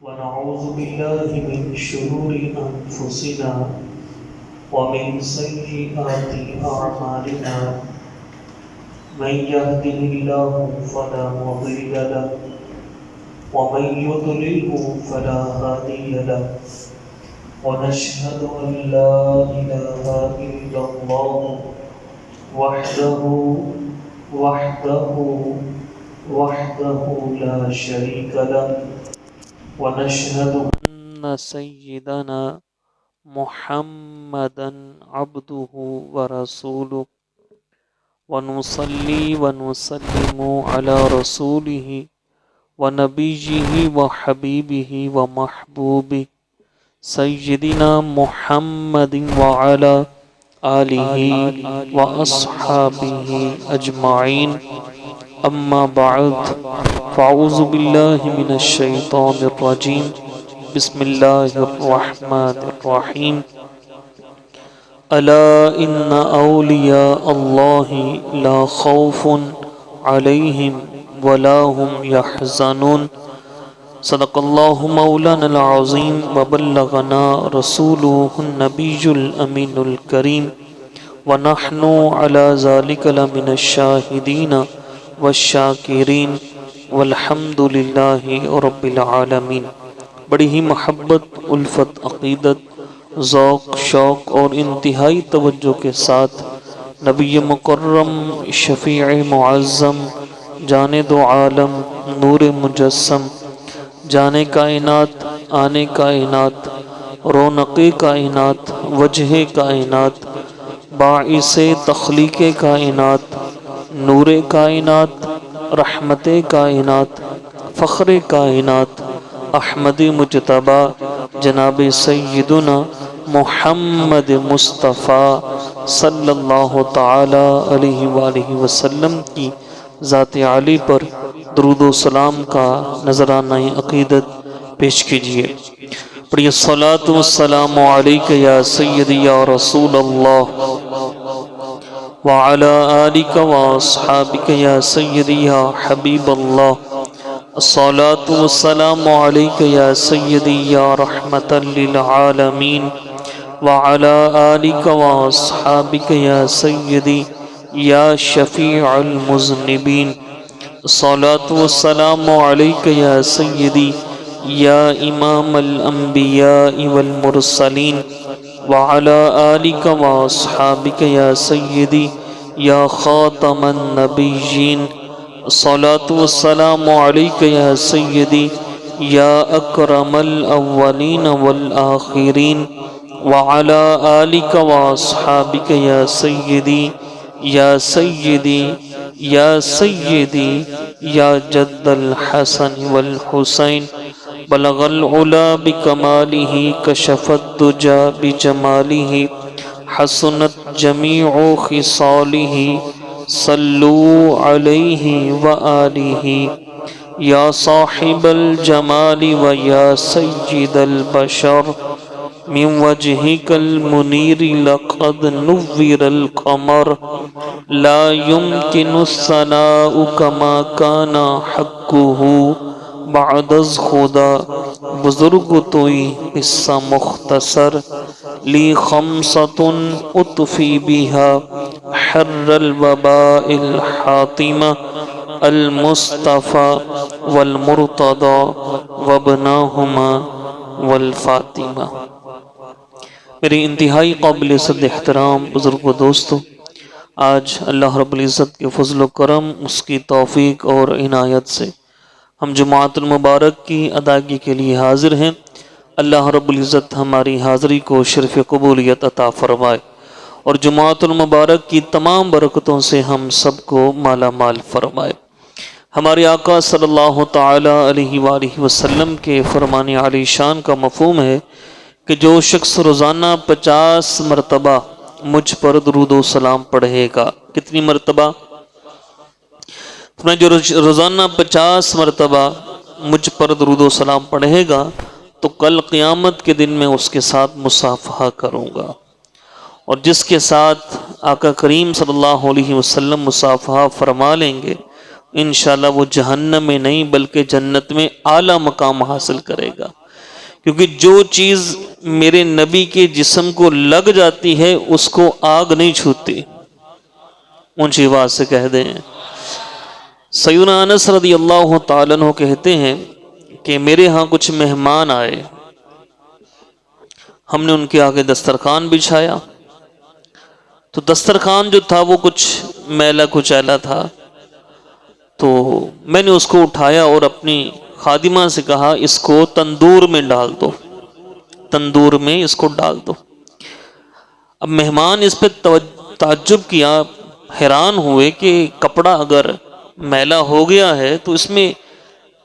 ونعوذ بالله من شرور أنفسنا ومن سيئات أعمالنا من يهده الله فلا مضل له ومن يضلله فلا هادي له ونشهد أن لا إله إلا الله وحده وحده وحده لا شريك له ونشهد أن سيدنا محمدا عبده ورسوله ونصلي ونسلم على رسوله ونبيه وحبيبه ومحبوبه سيدنا محمد وعلى آله وأصحابه أجمعين أما بعد فأعوذ بالله من الشيطان الرجيم بسم الله الرحمن الرحيم ألا إن أولياء الله لا خوف عليهم ولا هم يحزنون صدق الله مولانا العظيم وبلغنا رسوله النبي الأمين الكريم ونحن على ذلك لمن الشاهدين والشاکرین والحمد للہ رب العالمین۔ بڑی ہی محبت، الفت، عقیدت، ذوق، شوق اور انتہائی توجہ کے ساتھ نبی مکرم، شفیع معظم، جان دو عالم، نور مجسم، جان کائنات، آنے کائنات، رونق کائنات، وجہ کائنات، باعث تخلیق کائنات، نور کائنات، رحمت کائنات، فخر کائنات، احمد مجتبی جناب سیدنا محمد مصطفیٰ صلی اللہ تعالی علیہ وآلہ وسلم کی ذات عالی پر درود و سلام کا نذرانہ عقیدت پیش کیجیے۔ پڑھیے الصلاۃ والسلام علیک یا سیدی یا رسول اللہ وعلى آلك وأصحابك يا سيدي يا حبيب الله الصلاة والسلام عليك يا سيدي يا رحمة للعالمين وعلى آلك وأصحابك يا سيدي يا شفيع المذنبين الصلاة والسلام عليك يا سيدي يا إمام الأنبياء والمرسلين وعلى آلك وأصحابك يا سيدي يا خاتم النبيين الصلاة والسلام عليك يا سيدي يا أكرم الأولين والآخرين وعلى آلك وأصحابك يا سيدي يا سيدي يا سيدي يا جد الحسن والحسين بلغ العلا بکمالہ کشف الدجا بجمالہ حسنت جمیع خصالہ صلو علیہ وآلہ یا صاحب الجمال و یا سید البشر من وجہک المنیر لقد نور القمر لا يمکن الثناء کما کان حقہ بعد از خدا بزرگ توئی قصہ مختصر لی خمسۃ اطفی بها حر الوباء الحاطمہ المصطفى والمرتضى وابناہما والفاطمہ۔ میری انتہائی قابل صد احترام بزرگ و دوستو، آج اللہ رب العزت کے فضل و کرم، اس کی توفیق اور عنایت سے ہم جمعۃ المبارک کی ادائیگی کے لیے حاضر ہیں۔ اللہ رب العزت ہماری حاضری کو شرف قبولیت عطا فرمائے اور جمعۃ المبارک کی تمام برکتوں سے ہم سب کو مالا مال فرمائے۔ ہمارے آقا صلی اللہ تعالی علیہ وآلہ وسلم کے فرمان عالی شان کا مفہوم ہے کہ جو شخص روزانہ 50 مرتبہ مجھ پر درود و سلام پڑھے گا، کتنی مرتبہ؟ جو روزانہ 50 مرتبہ مجھ پر درود و سلام پڑھے گا تو کل قیامت کے دن میں اس کے ساتھ مصافحہ کروں گا، اور جس کے ساتھ آقا کریم صلی اللہ علیہ وسلم مصافحہ فرما لیں گے انشاءاللہ وہ جہنم میں نہیں بلکہ جنت میں اعلیٰ مقام حاصل کرے گا، کیونکہ جو چیز میرے نبی کے جسم کو لگ جاتی ہے اس کو آگ نہیں چھوتی۔ اونچی آواز سے کہہ دیں۔ سیدنا انس رضی اللہ تعالیٰ عنہ کہتے ہیں کہ میرے ہاں کچھ مہمان آئے، ہم نے ان کے آگے دسترخوان بچھایا، تو دسترخوان جو تھا وہ کچھ میلا کچیلا تھا، تو میں نے اس کو اٹھایا اور اپنی خادمہ سے کہا اس کو تندور میں ڈال دو، تندور میں اس کو ڈال دو۔ اب مہمان اس پہ تعجب کیا، حیران ہوئے کہ کپڑا اگر میلا ہو گیا ہے تو اس میں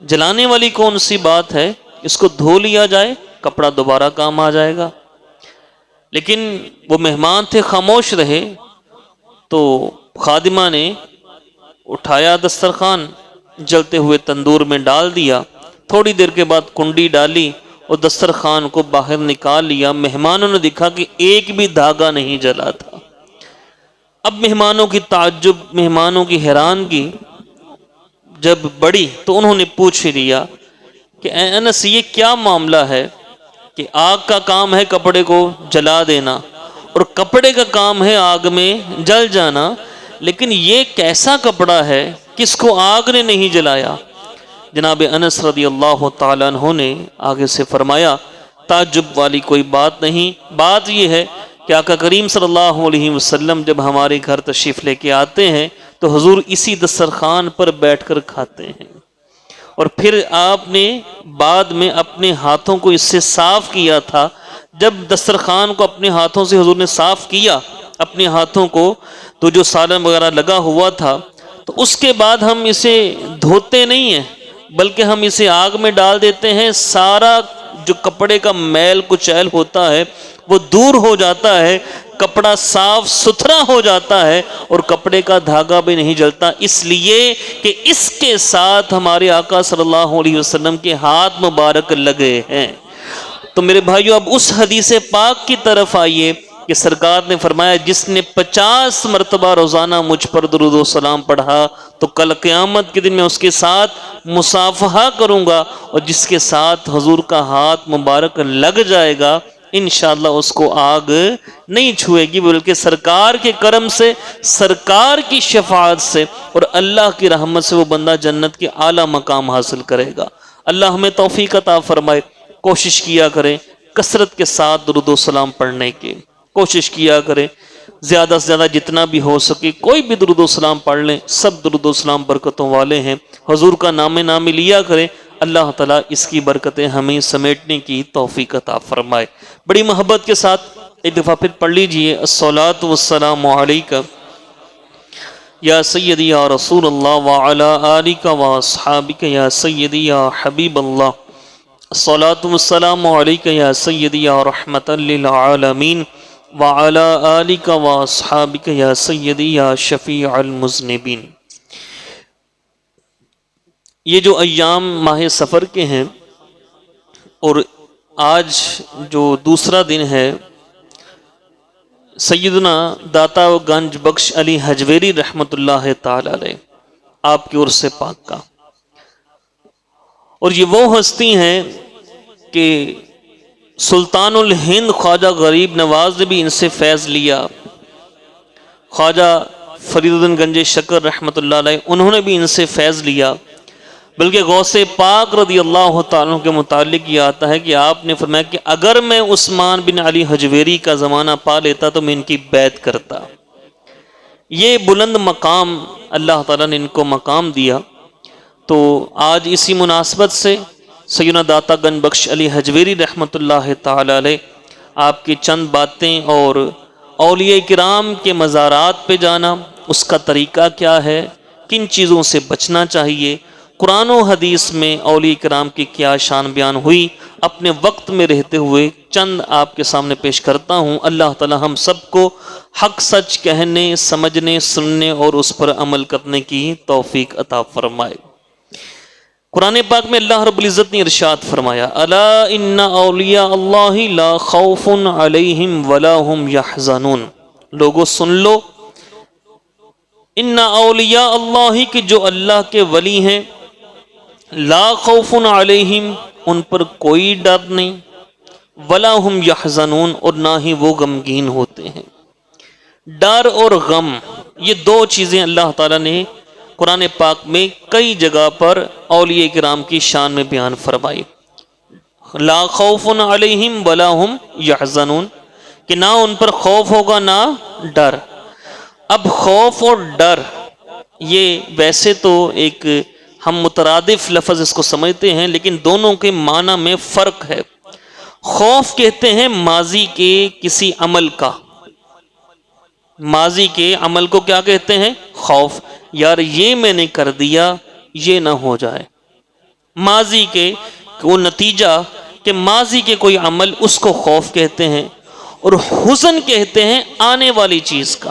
جلانے والی کون سی بات ہے، اس کو دھو لیا جائے، کپڑا دوبارہ کام آ جائے گا۔ لیکن وہ مہمان تھے، خاموش رہے، تو خادمہ نے اٹھایا دسترخوان، جلتے ہوئے تندور میں ڈال دیا، تھوڑی دیر کے بعد کنڈی ڈالی اور دسترخوان کو باہر نکال لیا۔ مہمانوں نے دیکھا کہ ایک بھی دھاگا نہیں جلا تھا۔ اب مہمانوں کی تعجب، مہمانوں کی حیرانگی جب بڑی تو انہوں نے پوچھ لیا کہ اے انس یہ کیا معاملہ ہے کہ آگ کا کام ہے کپڑے کو جلا دینا اور کپڑے کا کام ہے آگ میں جل جانا، لیکن یہ کیسا کپڑا ہے کس کو آگ نے نہیں جلایا؟ جناب انس رضی اللہ تعالیٰ عنہ نے آگے سے فرمایا تعجب والی کوئی بات نہیں، بات یہ ہے کہ آقا کریم صلی اللہ علیہ وسلم جب ہمارے گھر تشریف لے کے آتے ہیں تو حضور اسی دسترخوان پر بیٹھ کر کھاتے ہیں، اور پھر آپ نے بعد میں اپنے ہاتھوں کو اس سے صاف کیا تھا۔ جب دسترخوان کو اپنے ہاتھوں سے حضور نے صاف کیا اپنے ہاتھوں کو، تو جو سالن وغیرہ لگا ہوا تھا، تو اس کے بعد ہم اسے دھوتے نہیں ہیں بلکہ ہم اسے آگ میں ڈال دیتے ہیں، سارا جو کپڑے کا میل کچیل ہوتا ہے وہ دور ہو جاتا ہے، کپڑا صاف ستھرا ہو جاتا ہے اور کپڑے کا دھاگا بھی نہیں جلتا، اس لیے کہ اس کے ساتھ ہمارے آقا صلی اللہ علیہ وسلم کے ہاتھ مبارک لگے ہیں۔ تو میرے بھائیو اب اس حدیث پاک کی طرف آئیے کہ سرکار نے فرمایا جس نے 50 مرتبہ روزانہ مجھ پر درود و سلام پڑھا تو کل قیامت کے دن میں اس کے ساتھ مصافحہ کروں گا، اور جس کے ساتھ حضور کا ہاتھ مبارک لگ جائے گا انشاءاللہ اس کو آگ نہیں چھوئے گی، بلکہ سرکار کے کرم سے، سرکار کی شفاعت سے اور اللہ کی رحمت سے وہ بندہ جنت کے اعلیٰ مقام حاصل کرے گا۔ اللہ ہمیں توفیق عطا فرمائے۔ کوشش کیا کریں کثرت کے ساتھ درود و سلام پڑھنے کی، کوشش کیا کریں زیادہ سے زیادہ جتنا بھی ہو سکے کوئی بھی درود و سلام پڑھ لیں، سب درود و سلام برکتوں والے ہیں۔ حضور کا نام نامی لیا کریں، اللہ تعالیٰ اس کی برکتیں ہمیں سمیٹنے کی توفیق عطا فرمائے۔ بڑی محبت کے ساتھ ایک دفعہ پھر پڑھ لیجئے الصلاۃ والسلام علیک یا سیدی یا رسول اللہ وعلی آلک واصحابک یا سیدی یا حبیب اللہ، الصلاۃ والسلام علیک یا سیدی یا رحمت للعالمین وعلی آلک واصحابک یا سیدی یا شفیع المذنبین۔ یہ جو ایام ماہ سفر کے ہیں اور آج جو دوسرا دن ہے سیدنا داتا گنج بخش علی حجویری رحمۃ اللہ تعالی علیہ آپ کے عرس پاک کا، اور یہ وہ ہستی ہیں کہ سلطان الہند خواجہ غریب نواز نے بھی ان سے فیض لیا، خواجہ فرید الدین گنج شکر رحمۃ اللہ علیہ انہوں نے بھی ان سے فیض لیا، بلکہ غوث پاک رضی اللہ تعالیٰ کے متعلق یہ آتا ہے کہ آپ نے فرمایا کہ اگر میں عثمان بن علی حجویری کا زمانہ پا لیتا تو میں ان کی بیعت کرتا۔ یہ بلند مقام اللہ تعالیٰ نے ان کو مقام دیا۔ تو آج اسی مناسبت سے سیدنا داتا گنج بخش علی حجویری رحمۃ اللہ تعالی علیہ آپ کی چند باتیں اور اولیاء کرام کے مزارات پہ جانا، اس کا طریقہ کیا ہے، کن چیزوں سے بچنا چاہیے، قرآن و حدیث میں اولیاء کرام کی کیا شان بیان ہوئی، اپنے وقت میں رہتے ہوئے چند آپ کے سامنے پیش کرتا ہوں۔ اللہ تعالی ہم سب کو حق سچ کہنے، سمجھنے، سننے اور اس پر عمل کرنے کی توفیق عطا فرمائے۔ قرآن پاک میں اللہ رب العزت نے ارشاد فرمایا الا ان اولیاء اللہ لا خوف علیہم ولا هم یحزنون، لوگو سن لو، ان اولیاء اللہ کہ جو اللہ کے ولی ہیں، لا خوف علیہم ان پر کوئی ڈر نہیں، ولا ہم یحزنون اور نہ ہی وہ غمگین ہوتے ہیں۔ ڈر اور غم یہ دو چیزیں اللہ تعالیٰ نے قرآن پاک میں کئی جگہ پر اولیاء کرام کی شان میں بیان فرمائی۔ لا خوف علیہم ولا ہم یحزنون کہ نہ ان پر خوف ہوگا نہ ڈر۔ اب خوف اور ڈر یہ ویسے تو ایک ہم مترادف لفظ اس کو سمجھتے ہیں، لیکن دونوں کے معنی میں فرق ہے۔ خوف کہتے ہیں ماضی کے کسی عمل کا، ماضی کے عمل کو کیا کہتے ہیں؟ خوف۔ یار یہ میں نے کر دیا، یہ نہ ہو جائے، ماضی کے وہ نتیجہ کہ ماضی کے کوئی عمل، اس کو خوف کہتے ہیں۔ اور حزن کہتے ہیں آنے والی چیز کا،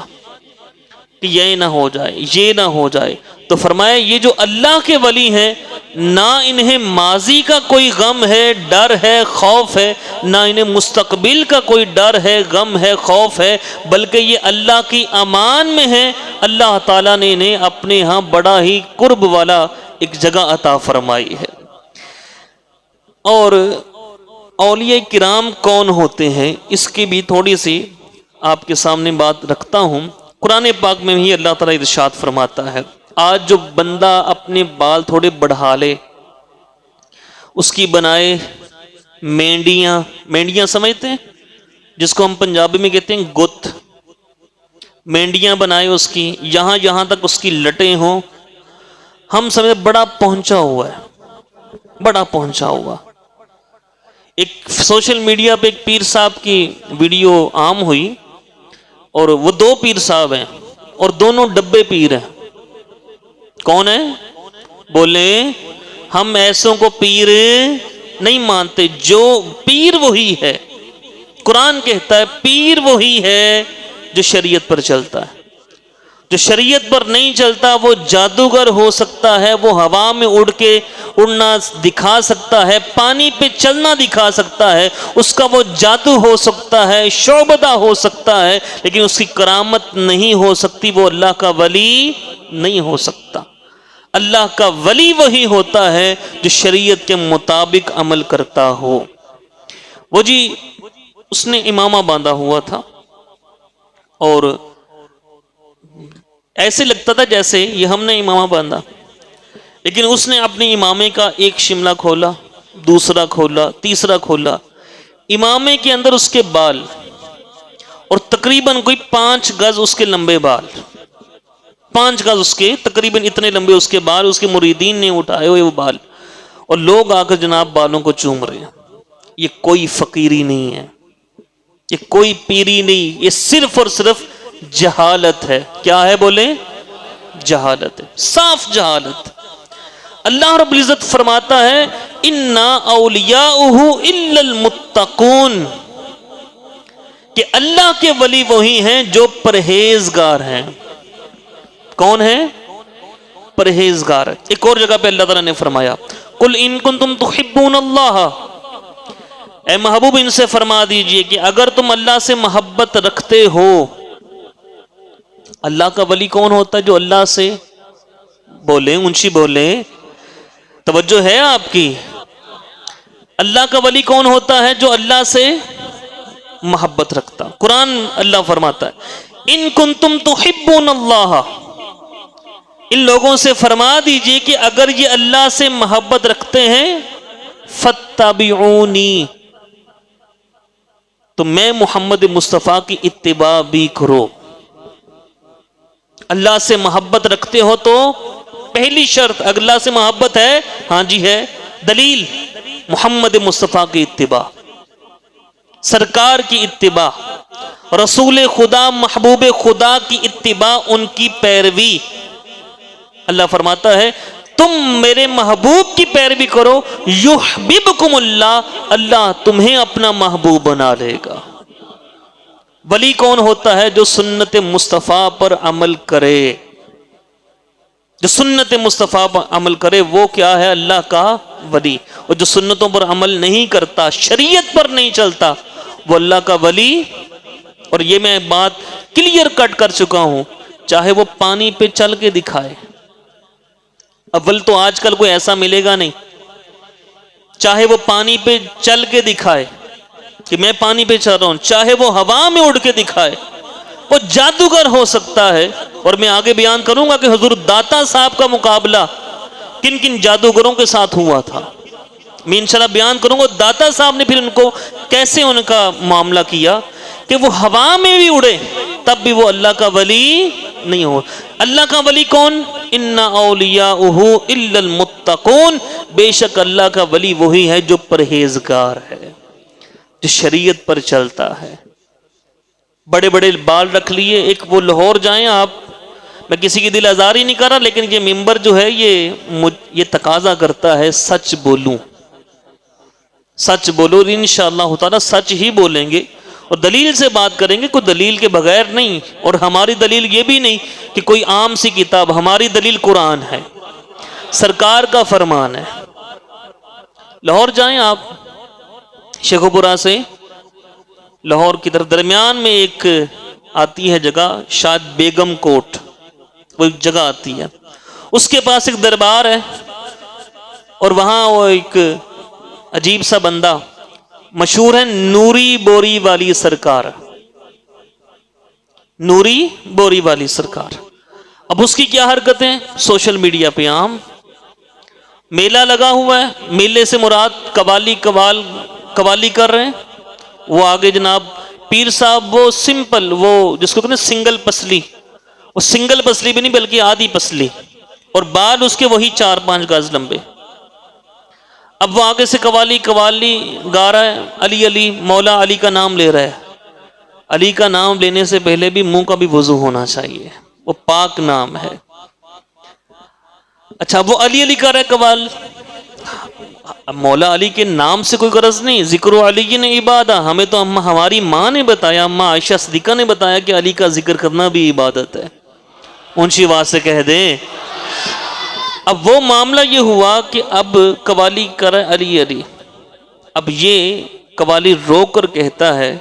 کہ یہ نہ ہو جائے، یہ نہ ہو جائے۔ تو فرمایا یہ جو اللہ کے ولی ہیں، نہ انہیں ماضی کا کوئی غم ہے، ڈر ہے، خوف ہے، نہ انہیں مستقبل کا کوئی ڈر ہے، غم ہے، خوف ہے، بلکہ یہ اللہ کی امان میں ہیں۔ اللہ تعالیٰ نے انہیں اپنے ہاں بڑا ہی قرب والا ایک جگہ عطا فرمائی ہے۔ اور اولیاء کرام کون ہوتے ہیں، اس کی بھی تھوڑی سی آپ کے سامنے بات رکھتا ہوں۔ قرآن پاک میں بھی اللہ تعالیٰ ارشاد فرماتا ہے، آج جو بندہ اپنے بال تھوڑے بڑھا لے، اس کی بنائے مینڈیاں، مینڈیاں سمجھتے ہیں جس کو ہم پنجابی میں کہتے ہیں گت، مینڈیاں بنائے اس کی، یہاں یہاں تک اس کی لٹیں ہوں، ہم سمجھتے بڑا پہنچا ہوا ہے، بڑا پہنچا ہوا۔ ایک سوشل میڈیا پہ ایک پیر صاحب کی ویڈیو عام ہوئی، اور وہ دو پیر صاحب ہیں اور دونوں ڈبے پیر ہیں۔ کون ہے؟ بولے ہم ایسوں کو پیر نہیں مانتے، جو پیر وہی ہے، قرآن کہتا ہے پیر وہی ہے جو شریعت پر چلتا ہے۔ جو شریعت پر نہیں چلتا وہ جادوگر ہو سکتا ہے، وہ ہوا میں اڑ کے اڑنا دکھا سکتا ہے، پانی پہ چلنا دکھا سکتا ہے، اس کا وہ جادو ہو سکتا ہے، شعبدہ ہو سکتا ہے، لیکن اس کی کرامت نہیں ہو سکتی، وہ اللہ کا ولی نہیں ہو سکتا۔ اللہ کا ولی وہی ہوتا ہے جو شریعت کے مطابق عمل کرتا ہو۔ وہ جی اس نے امامہ باندھا ہوا تھا، اور ایسے لگتا تھا جیسے یہ ہم نے امامہ باندھا، لیکن اس نے اپنے امامے کا ایک شملہ کھولا، دوسرا کھولا، تیسرا کھولا، امامے کے اندر اس کے بال، اور تقریباً کوئی 5 گز اس کے لمبے بال، 5 گز اس کے تقریباً اتنے لمبے اس کے بال، اس کے مریدین نے اٹھائے ہوئے وہ بال، اور لوگ آ کر جناب بالوں کو چوم رہے ہیں۔ یہ کوئی فقیری نہیں ہے، یہ کوئی پیری نہیں، یہ صرف اور صرف جہالت ہے۔ کیا ہے بولے؟ جہالت ہے، صاف جہالت۔ اللہ رب العزت فرماتا ہے اِنَّا أَوْلِيَاؤُهُ إِلَّا الْمُتَّقُونَ، کہ اللہ کے ولی وہی ہیں جو پرہیزگار ہیں۔ کون ہیں؟ پرہیزگار۔ ایک اور جگہ پہ اللہ تعالیٰ نے فرمایا قُلْ إِن كُنتُمْ تُحِبُّونَ اللَّهَ، اے محبوب ان سے فرما دیجئے کہ اگر تم اللہ سے محبت رکھتے ہو۔ اللہ کا ولی کون ہوتا ہے؟ جو اللہ سے بولے، اونچی بولے، توجہ ہے آپ کی؟ اللہ کا ولی کون ہوتا ہے؟ جو اللہ سے محبت رکھتا۔ قرآن اللہ فرماتا ہے ان کنتم تحبون اللہ، ان لوگوں سے فرما دیجئے کہ اگر یہ اللہ سے محبت رکھتے ہیں، فاتبعونی، تو میں محمد مصطفیٰ کی اتباع بھی کرو۔ اللہ سے محبت رکھتے ہو تو پہلی شرط، اگر اللہ سے محبت ہے، ہاں جی ہے، دلیل محمد مصطفیٰ کی اتباع، سرکار کی اتباع، رسول خدا محبوب خدا کی اتباع، ان کی پیروی۔ اللہ فرماتا ہے تم میرے محبوب کی پیروی کرو، یحببکم اللہ، اللہ تمہیں اپنا محبوب بنا لے گا۔ ولی کون ہوتا ہے؟ جو سنت مصطفیٰ پر عمل کرے، جو سنت مصطفیٰ پر عمل کرے وہ کیا ہے؟ اللہ کا ولی۔ اور جو سنتوں پر عمل نہیں کرتا، شریعت پر نہیں چلتا، وہ اللہ کا ولی۔ اور یہ میں بات کلیئر کٹ کر چکا ہوں چاہے وہ پانی پہ چل کے دکھائے. اول تو آج کل کوئی ایسا ملے گا نہیں. چاہے وہ پانی پہ چل کے دکھائے کہ میں پانی پہ چل رہا ہوں، چاہے وہ ہوا میں اڑ کے دکھائے، وہ جادوگر ہو سکتا ہے. اور میں آگے بیان کروں گا کہ حضور داتا صاحب کا مقابلہ کن کن جادوگروں کے ساتھ ہوا تھا. میں انشاءاللہ بیان کروں گا داتا صاحب نے پھر ان کو کیسے ان کا معاملہ کیا کہ وہ ہوا میں بھی اڑے تب بھی وہ اللہ کا ولی نہیں ہو. اللہ کا ولی کون؟ ان اولیاءہ الا المتقون، بے شک اللہ کا ولی وہی ہے جو پرہیزگار ہے، جو شریعت پر چلتا ہے. بڑے بڑے بال رکھ لیے. ایک وہ لاہور جائیں آپ، میں کسی کی دل آزاری نہیں کر رہا، لیکن یہ ممبر جو ہے یہ تقاضا کرتا ہے سچ بولوں. سچ بولو، انشاءاللہ تعالی سچ ہی بولیں گے اور دلیل سے بات کریں گے، کوئی دلیل کے بغیر نہیں. اور ہماری دلیل یہ بھی نہیں کہ کوئی عام سی کتاب، ہماری دلیل قرآن ہے، سرکار کا فرمان ہے. لاہور جائیں آپ، شیخو پورہ سے لاہور کی طرف درمیان میں ایک آتی ہے جگہ، شاید بیگم کوٹ، وہ ایک جگہ آتی ہے، اس کے پاس ایک دربار ہے. اور وہاں وہ ایک عجیب سا بندہ مشہور ہے، نوری بوری والی سرکار. نوری بوری والی سرکار. اب اس کی کیا حرکتیں سوشل میڈیا پہ عام. میلہ لگا ہوا ہے، میلے سے مراد قوالی کر رہے ہیں. وہ آگے جناب پیر صاحب وہ سمپل، وہ جس کو کہتے ہیں سنگل پسلی، وہ سنگل پسلی بھی نہیں بلکہ آدھی پسلی، اور بال اس کے وہی 4-5 گز لمبے. اب وہ آگے سے قوالی گا رہا ہے، علی علی، مولا علی کا نام لے رہا ہے. علی کا نام لینے سے پہلے بھی منہ کا بھی وضو ہونا چاہیے، وہ پاک نام ہے. اچھا وہ علی علی کر رہا ہے قوال. اب مولا علی کے نام سے کوئی غرض نہیں، ذکر علی نے عبادہ، ہمیں تو ہماری ماں نے بتایا، اماں عائشہ صدیقہ نے بتایا کہ علی کا ذکر کرنا بھی عبادت ہے. اونچی آواز سے کہہ دیں. اب وہ معاملہ یہ ہوا کہ اب قوالی کر علی علی. اب یہ قوالی رو کر کہتا ہے،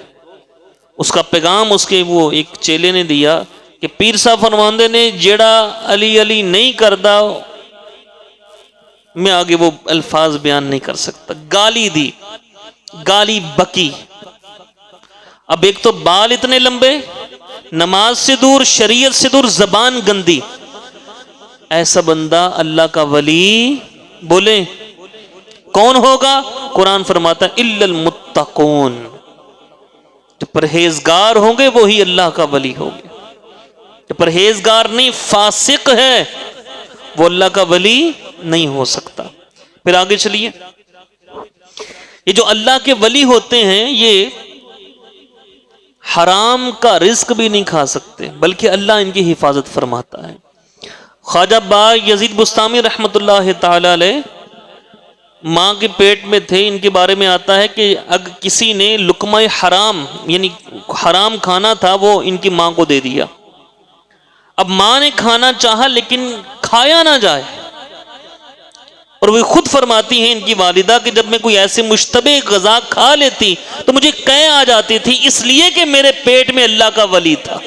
اس کا پیغام اس کے وہ ایک چیلے نے دیا کہ پیر صاحب فرماندے نے جیڑا علی علی نہیں کردا، میں آگے وہ الفاظ بیان نہیں کر سکتا. گالی دی، گالی بکی. اب ایک تو بال اتنے لمبے، نماز سے دور، شریعت سے دور، زبان گندی. ایسا بندہ اللہ کا ولی بولے کون ہوگا؟ قرآن فرماتا ہے الا المتقون، جو پرہیزگار ہوں گے وہی اللہ کا ولی ہوگے. جو پرہیزگار نہیں، فاسق ہے، وہ اللہ کا ولی نہیں ہو سکتا. پھر آگے چلیے. یہ جو اللہ کے ولی ہوتے ہیں یہ حرام کا رزق بھی نہیں کھا سکتے، بلکہ اللہ ان کی حفاظت فرماتا ہے. خواجہ با یزید بستامی رحمت اللہ تعالی علیہ ماں کے پیٹ میں تھے. ان کے بارے میں آتا ہے کہ اگر کسی نے لقمہ حرام یعنی حرام کھانا تھا وہ ان کی ماں کو دے دیا. اب ماں نے کھانا چاہا لیکن کھایا نہ جائے، اور وہ خود فرماتی ہیں ان کی والدہ کہ جب میں کوئی ایسے مشتبہ غذا کھا لیتی تو مجھے قے آ جاتی تھی، اس لیے کہ میرے پیٹ میں اللہ کا ولی تھا.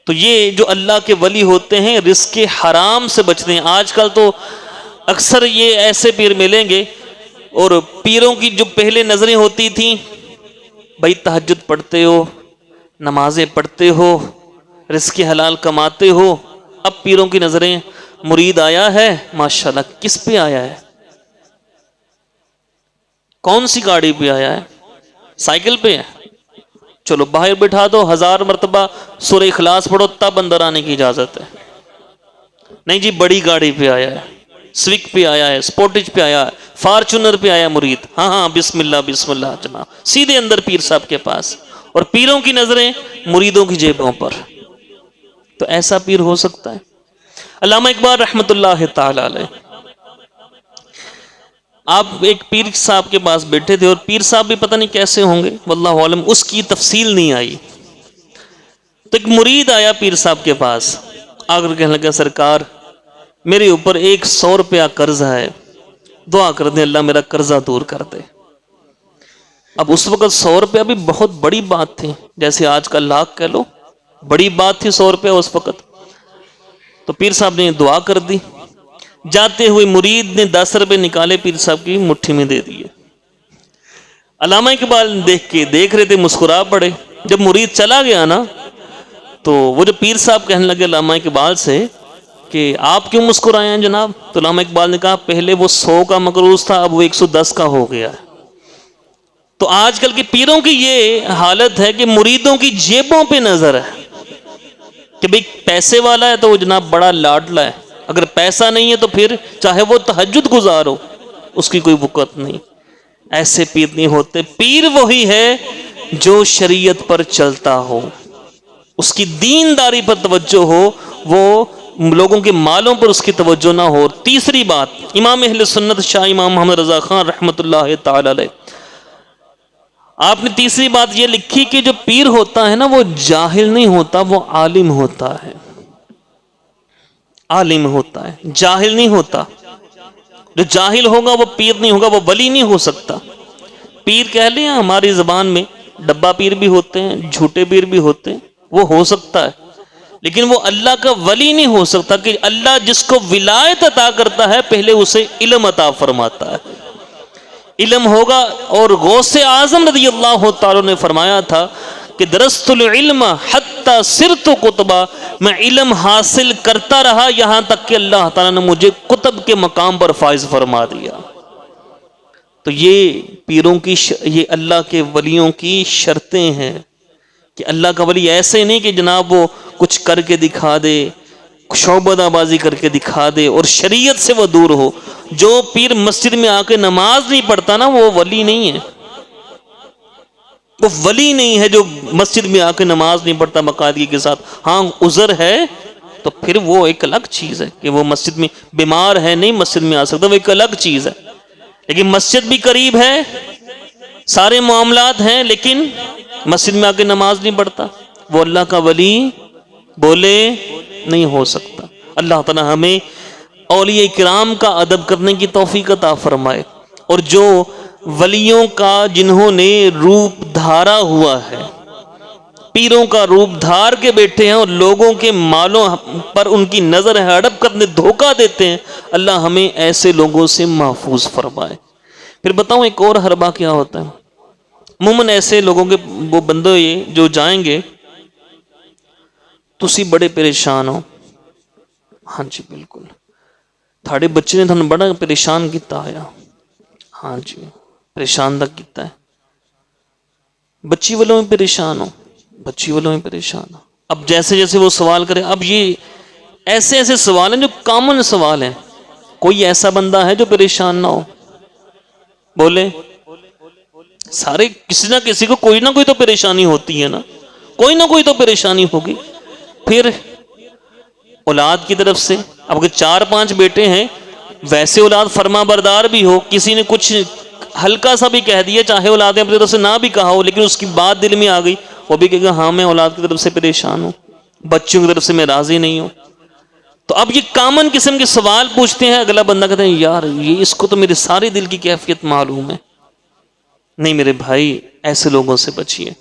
تو یہ جو اللہ کے ولی ہوتے ہیں رزق حرام سے بچتے ہیں. آج کل تو اکثر یہ ایسے پیر ملیں گے، اور پیروں کی جو پہلے نظریں ہوتی تھیں، بھائی تہجد پڑھتے ہو، نمازیں پڑھتے ہو، رزق حلال کماتے ہو. اب پیروں کی نظریں مرید آیا ہے ماشاءاللہ، کس پہ آیا ہے؟ کون سی گاڑی پہ آیا ہے؟ سائیکل پہ ہے، چلو باہر بٹھا دو، 1000 مرتبہ سورہ اخلاص پڑھو تب اندر آنے کی اجازت ہے. نہیں جی بڑی گاڑی پہ آیا ہے، سوک پہ آیا ہے، سپورٹج پہ آیا ہے، فارچونر پہ آیا مرید. ہاں بسم اللہ جناب، سیدھے اندر پیر صاحب کے پاس. اور پیروں کی نظریں مریدوں کی جیبوں پر. تو ایسا پیر ہو سکتا ہے؟ علامہ اقبال رحمت اللہ تعالی علیہ، آپ ایک پیر صاحب کے پاس بیٹھے تھے، اور پیر صاحب بھی پتہ نہیں کیسے ہوں گے، واللہ عالم، اس کی تفصیل نہیں آئی. تو ایک مرید آیا پیر صاحب کے پاس، آ کر کہنے لگا سرکار میرے اوپر 100 روپیہ قرض ہے، دعا کر دیں اللہ میرا قرضہ دور کر دے. اب اس وقت 100 روپیہ بھی بہت بڑی بات تھی، جیسے آج کا لاکھ کہہ لو. بڑی بات تھی 100 روپے اس وقت. تو پیر صاحب نے دعا کر دی. جاتے ہوئے مرید نے 10 روپے نکالے پیر صاحب کی مٹھی میں دے دیے. علامہ اقبال دیکھ رہے تھے, مسکرا پڑے. جب مرید چلا گیا نا تو وہ جو پیر صاحب کہنے لگے علامہ اقبال سے کہ آپ کیوں مسکرائے ہیں جناب؟ تو علامہ اقبال نے کہا پہلے وہ 100 کا مقروض تھا, اب وہ 110 کا ہو گیا ہے. تو آج کل کے پیروں کی یہ حالت ہے کہ مریدوں کی جیبوں پہ نظر ہے کہ بھئی پیسے والا ہے تو وہ جناب بڑا لاڈلا ہے, اگر پیسہ نہیں ہے تو پھر چاہے وہ تہجد گزار ہو اس کی کوئی وقت نہیں. ایسے پیر نہیں ہوتے. پیر وہی ہے جو شریعت پر چلتا ہو, اس کی دینداری پر توجہ ہو, وہ لوگوں کے مالوں پر اس کی توجہ نہ ہو. تیسری بات, امام اہل سنت شاہ امام محمد رضا خان رحمۃ اللہ تعالی علیہ, آپ نے تیسری بات یہ لکھی کہ جو پیر ہوتا ہے نا وہ جاہل نہیں ہوتا, وہ عالم ہوتا ہے. عالم ہوتا ہے, جاہل نہیں ہوتا. جو جاہل ہوگا وہ پیر نہیں ہوگا, وہ ولی نہیں ہو سکتا. پیر کہہ لیں ہماری زبان میں ڈبہ پیر بھی ہوتے ہیں, جھوٹے پیر بھی ہوتے ہیں, وہ ہو سکتا ہے, لیکن وہ اللہ کا ولی نہیں ہو سکتا. کہ اللہ جس کو ولایت عطا کرتا ہے پہلے اسے علم عطا فرماتا ہے. علم ہوگا. اور غوث اعظم رضی اللہ تعالی نے فرمایا تھا کہ درست العلم حتی صرت کتبا, میں علم حاصل کرتا رہا یہاں تک کہ اللہ تعالیٰ نے مجھے کتب کے مقام پر فائز فرما دیا. تو یہ پیروں کی یہ اللہ کے ولیوں کی شرطیں ہیں کہ اللہ کا ولی ایسے نہیں کہ جناب وہ کچھ کر کے دکھا دے, شعبدہ بازی کر کے دکھا دے اور شریعت سے وہ دور ہو. جو پیر مسجد میں آ کے نماز نہیں پڑھتا نا وہ ولی نہیں ہے. وہ ولی نہیں ہے جو مسجد میں آ کے نماز نہیں پڑھتا باقاعدگی کے ساتھ. ہاں عذر ہے تو پھر وہ ایک الگ چیز ہے کہ وہ مسجد میں بیمار ہے نہیں مسجد میں آ سکتا, وہ ایک الگ چیز ہے. لیکن مسجد بھی قریب ہے, سارے معاملات ہیں, لیکن مسجد میں آ کے نماز نہیں پڑھتا, وہ اللہ کا ولی بولے نہیں ہو سکتا. اللہ تعالی ہمیں اولیاء کرام کا ادب کرنے کی توفیق عطا فرمائے. اور جو ولیوں کا جنہوں نے روپ دھارا ہوا ہے, پیروں کا روپ دھار کے بیٹھے ہیں اور لوگوں کے مالوں پر ان کی نظر ہے ہڑپ کرنے دھوکہ دیتے ہیں, اللہ ہمیں ایسے لوگوں سے محفوظ فرمائے. پھر بتاؤں ایک اور حربہ کیا ہوتا ہے. عموماً ایسے لوگوں کے وہ بندے جو جائیں گے تسی بڑے پریشان ہو, ہاں جی بالکل, تھاڑے بچے نے تھانوں بڑا پریشان کیتا ہے, ہاں جی پریشان تک کیتا ہے. بچی والوں میں پریشان ہو, بچی والوں میں پریشان ہو. اب جیسے جیسے وہ سوال کرے, اب یہ ایسے ایسے سوال ہیں جو کامن سوال ہیں. کوئی ایسا بندہ ہے جو پریشان نہ ہو؟ بولے سارے, کسی نہ کسی کو کوئی نہ کوئی تو پریشانی ہوتی ہے نا, کوئی نہ کوئی تو پریشانی ہوگی. پھر اولاد کی طرف سے, اب اگر 4-5 بیٹے ہیں ویسے اولاد فرما بردار بھی ہو, کسی نے کچھ ہلکا سا بھی کہہ دیا چاہے اولادیں اپنی طرف سے نہ بھی کہا ہو لیکن اس کی بات دل میں آ گئی, وہ بھی کہے گا ہاں میں اولاد کی طرف سے پریشان ہوں, بچوں کی طرف سے میں راضی نہیں ہوں. تو اب یہ کامن قسم کے سوال پوچھتے ہیں, اگلا بندہ کہتا ہے یار یہ اس کو تو میرے سارے دل کی کیفیت معلوم ہے. نہیں میرے بھائی, ایسے لوگوں سے بچیے.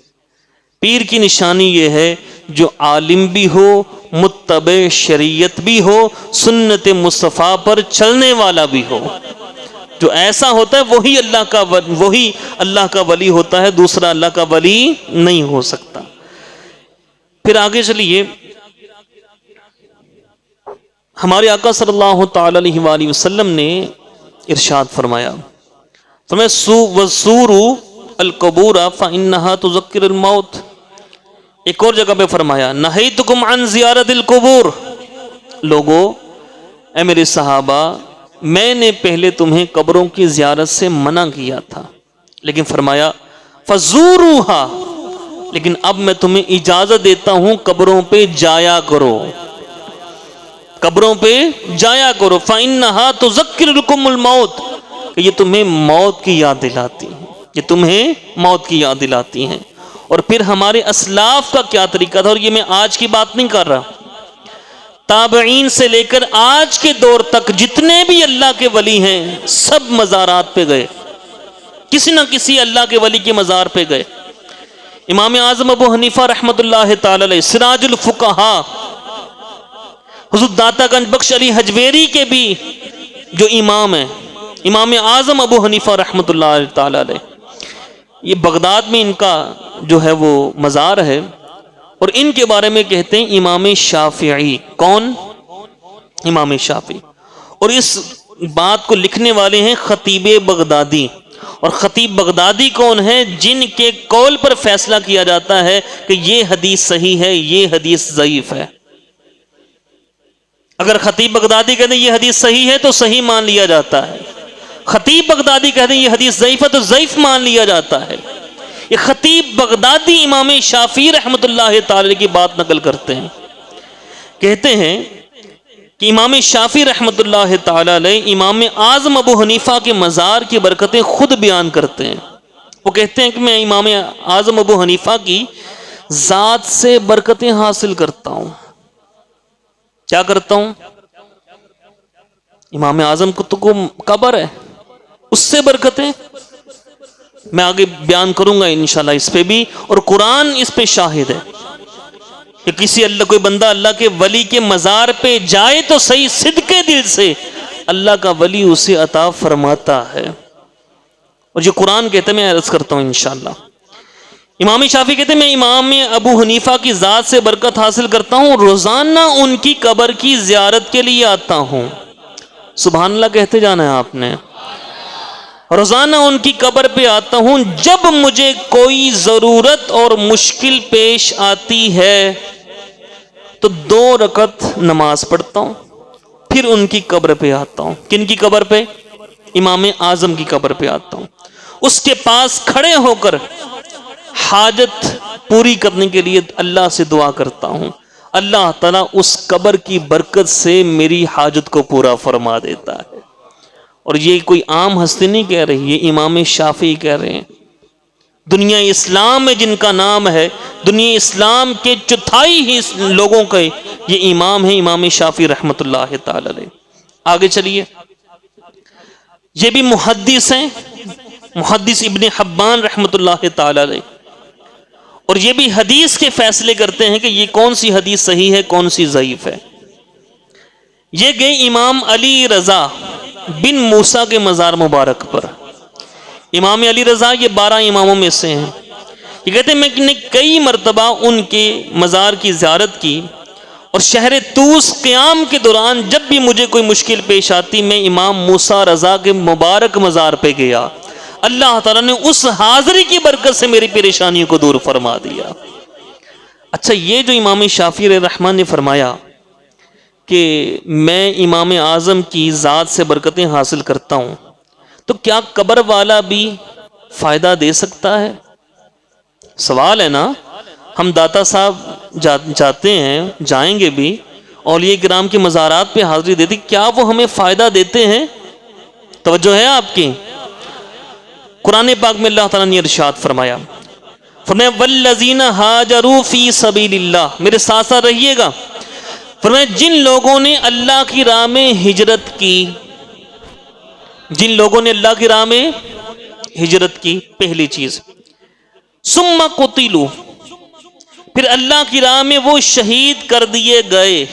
پیر کی نشانی یہ ہے جو عالم بھی ہو, متبع شریعت بھی ہو, سنت مصطفیٰ پر چلنے والا بھی ہو. جو ایسا ہوتا ہے وہی اللہ کا ولی ہوتا ہے, دوسرا اللہ کا ولی نہیں ہو سکتا. پھر آگے چلیے, ہمارے آقا صلی اللہ تعالی علیہ وآلہ وسلم نے ارشاد فرمایا, وَزُورُوا الْقُبُورَ فَإِنَّهَا تُذَكِّرُ الْمَوْتِ. ایک اور جگہ پہ فرمایا نہیتکم عن زیارت القبور, لوگو اے میرے صحابہ میں نے پہلے تمہیں قبروں کی زیارت سے منع کیا تھا, لیکن فرمایا فَزُورُوهَا, لیکن اب میں تمہیں اجازت دیتا ہوں قبروں پہ جایا کرو, قبروں پہ جایا کرو. فَإِنَّهَا تُذَكِّرُكُمُ الْمَوْتِ, کہ یہ تمہیں موت کی یاد دلاتی ہیں, یہ تمہیں موت کی یاد دلاتی ہیں. اور پھر ہمارے اسلاف کا کیا طریقہ تھا, اور یہ میں آج کی بات نہیں کر رہا, تابعین سے لے کر آج کے دور تک جتنے بھی اللہ کے ولی ہیں سب مزارات پہ گئے, کسی نہ کسی اللہ کے ولی کے مزار پہ گئے. امام اعظم ابو حنیفہ رحمۃ اللہ تعالی علیہ سراج الفقہا، حضرت داتا گنج بخش علی حجویری کے بھی جو امام ہیں، امام اعظم ابو حنیفہ رحمۃ اللہ تعالی علیہ، یہ بغداد میں ان کا جو ہے وہ مزار ہے، اور ان کے بارے میں کہتے ہیں امام شافعی۔ کون؟ امام شافعی۔ اور اس بات کو لکھنے والے ہیں خطیب بغدادی، اور خطیب بغدادی کون ہے؟ جن کے قول پر فیصلہ کیا جاتا ہے کہ یہ حدیث صحیح ہے، یہ حدیث ضعیف ہے۔ اگر خطیب بغدادی کہتے ہیں یہ حدیث صحیح ہے تو صحیح مان لیا جاتا ہے، خطیب بغدادی کہتے ہیں یہ حدیث ضعیف ہے تو ضعیف مان لیا جاتا ہے۔ یہ خطیب بغدادی امام شافعی رحمۃ اللہ تعالی کی بات نقل کرتے ہیں، کہتے ہیں کہ امام شافعی رحمۃ اللہ تعالی علیہ امام اعظم ابو حنیفہ کے مزار کی برکتیں خود بیان کرتے ہیں۔ وہ کہتے ہیں کہ میں امام اعظم ابو حنیفہ کی ذات سے برکتیں حاصل کرتا ہوں۔ کیا کرتا ہوں؟ امام اعظم کو قبر ہے، اس سے برکتیں میں آگے بیان کروں گا انشاءاللہ اس پہ بھی، اور قرآن اس پہ شاہد ہے کہ کسی کوئی بندہ اللہ کے ولی کے مزار پہ جائے تو صحیح صدق دل سے اللہ کا ولی اسے عطا فرماتا ہے، اور جو قرآن کہتے ہیں میں عرض کرتا ہوں انشاءاللہ۔ امام شافعی کہتے ہیں میں امام ابو حنیفہ کی ذات سے برکت حاصل کرتا ہوں، روزانہ ان کی قبر کی زیارت کے لیے آتا ہوں۔ سبحان اللہ کہتے جانا ہے آپ نے۔ روزانہ ان کی قبر پہ آتا ہوں، جب مجھے کوئی ضرورت اور مشکل پیش آتی ہے تو 2 رکعت نماز پڑھتا ہوں، پھر ان کی قبر پہ آتا ہوں۔ کن کی قبر پہ؟ امام اعظم کی قبر پہ آتا ہوں، اس کے پاس کھڑے ہو کر حاجت پوری کرنے کے لیے اللہ سے دعا کرتا ہوں، اللہ تعالیٰ اس قبر کی برکت سے میری حاجت کو پورا فرما دیتا ہے۔ اور یہ کوئی عام ہستی نہیں کہہ رہی، یہ امام شافعی کہہ رہے ہیں۔ دنیا اسلام میں جن کا نام ہے، دنیا اسلام کے چوتھائی ہی لوگوں کے یہ امام ہیں، امام شافعی رحمۃ اللہ تعالی علیہ۔ آگے چلیے، یہ بھی محدث ہیں، محدث ابن حبان رحمۃ اللہ تعالی علیہ، اور یہ بھی حدیث کے فیصلے کرتے ہیں کہ یہ کون سی حدیث صحیح ہے کون سی ضعیف ہے۔ یہ گئے امام علی رضا بن موسیٰ کے مزار مبارک پر۔ امام علی رضا یہ 12 اماموں میں سے ہیں۔ یہ کہتے ہیں میں نے کئی مرتبہ ان کے مزار کی زیارت کی، اور شہر طوس قیام کے دوران جب بھی مجھے کوئی مشکل پیش آتی میں امام موسیٰ رضا کے مبارک مزار پہ گیا، اللہ تعالیٰ نے اس حاضری کی برکت سے میری پریشانیوں کو دور فرما دیا۔ اچھا، یہ جو امام شافعی رحمہ اللہ رحمٰن نے فرمایا کہ میں امام اعظم کی ذات سے برکتیں حاصل کرتا ہوں، تو کیا قبر والا بھی فائدہ دے سکتا ہے؟ سوال ہے نا۔ ہم داتا صاحب جاتے ہیں، جائیں گے بھی، اولیاء کرام کے مزارات پہ حاضری دیتے، کیا وہ ہمیں فائدہ دیتے ہیں؟ توجہ ہے آپ کی؟ قرآن پاک میں اللہ تعالیٰ نے ارشاد فرمایا، والذین ہاجروا فی سبیل اللہ، میرے ساتھ ساتھ رہیے گا، فرمایا جن لوگوں نے اللہ کی راہ میں ہجرت کی، جن لوگوں نے اللہ کی راہ میں ہجرت کی، پہلی چیز، ثم قتلوا، پھر اللہ کی راہ میں وہ شہید کر دیے گئے،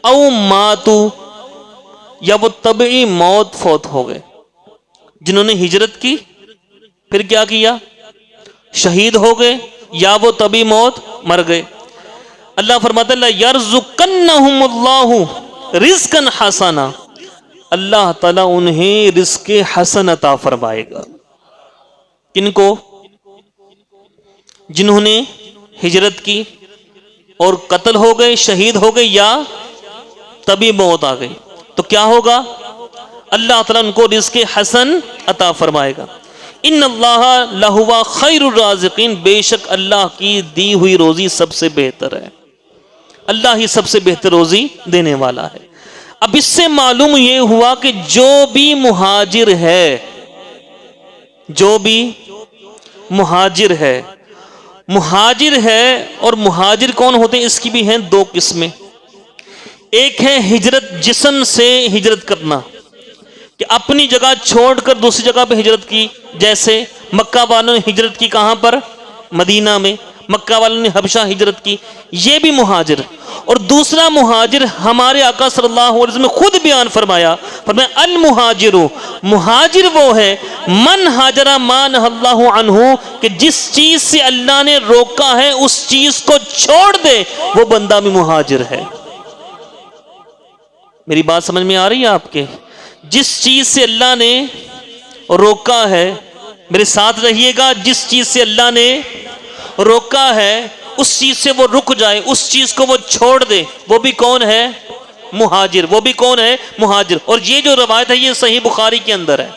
او ماتوا، یا وہ طبعی موت فوت ہو گئے۔ جنہوں نے ہجرت کی پھر کیا کیا؟ شہید ہو گئے یا وہ طبعی موت مر گئے، اللہ فرماتا ہے یرزقنہم اللہ رزقا حسنا، اللہ تعالیٰ انہیں رزق حسن عطا فرمائے گا۔ کن کو؟ جنہوں نے ہجرت کی اور قتل ہو گئے، شہید ہو گئے یا طبعی موت آ گئی، تو کیا ہوگا؟ اللہ تعالیٰ ان کو رزق حسن عطا فرمائے گا۔ ان اللہ لہو خیر الرازقین، بے شک اللہ کی دی ہوئی روزی سب سے بہتر ہے، اللہ ہی سب سے بہتر روزی دینے والا ہے۔ اب اس سے معلوم یہ ہوا کہ جو بھی مہاجر ہے، جو بھی مہاجر ہے، مہاجر ہے، اور مہاجر کون ہوتے ہیں؟ اس کی بھی ہیں 2 قسمیں۔ ایک ہے ہجرت جسم سے ہجرت کرنا، کہ اپنی جگہ چھوڑ کر دوسری جگہ پہ ہجرت کی، جیسے مکہ والوں نے ہجرت کی کہاں پر؟ مدینہ میں، مکہ والوں نے حبشہ ہجرت کی، یہ بھی مہاجر۔ اور دوسرا مہاجر ہمارے آقا صلی اللہ علیہ وسلم نے خود بیان فرمایا المہاجر، مہاجر وہ ہے من ہاجر ما نہی اللہ عنہ، کہ جس چیز سے اللہ نے روکا ہے اس چیز کو چھوڑ دے، وہ بندہ بھی مہاجر ہے۔ میری بات سمجھ میں آ رہی ہے آپ کے؟ جس چیز سے اللہ نے روکا ہے، میرے ساتھ رہیے گا، جس چیز سے اللہ نے روکا ہے اس چیز سے وہ رک جائے، اس چیز کو وہ چھوڑ دے، وہ بھی کون ہے؟ مہاجر۔ وہ بھی کون ہے؟ مہاجر۔ اور یہ جو روایت ہے یہ صحیح بخاری کے اندر ہے،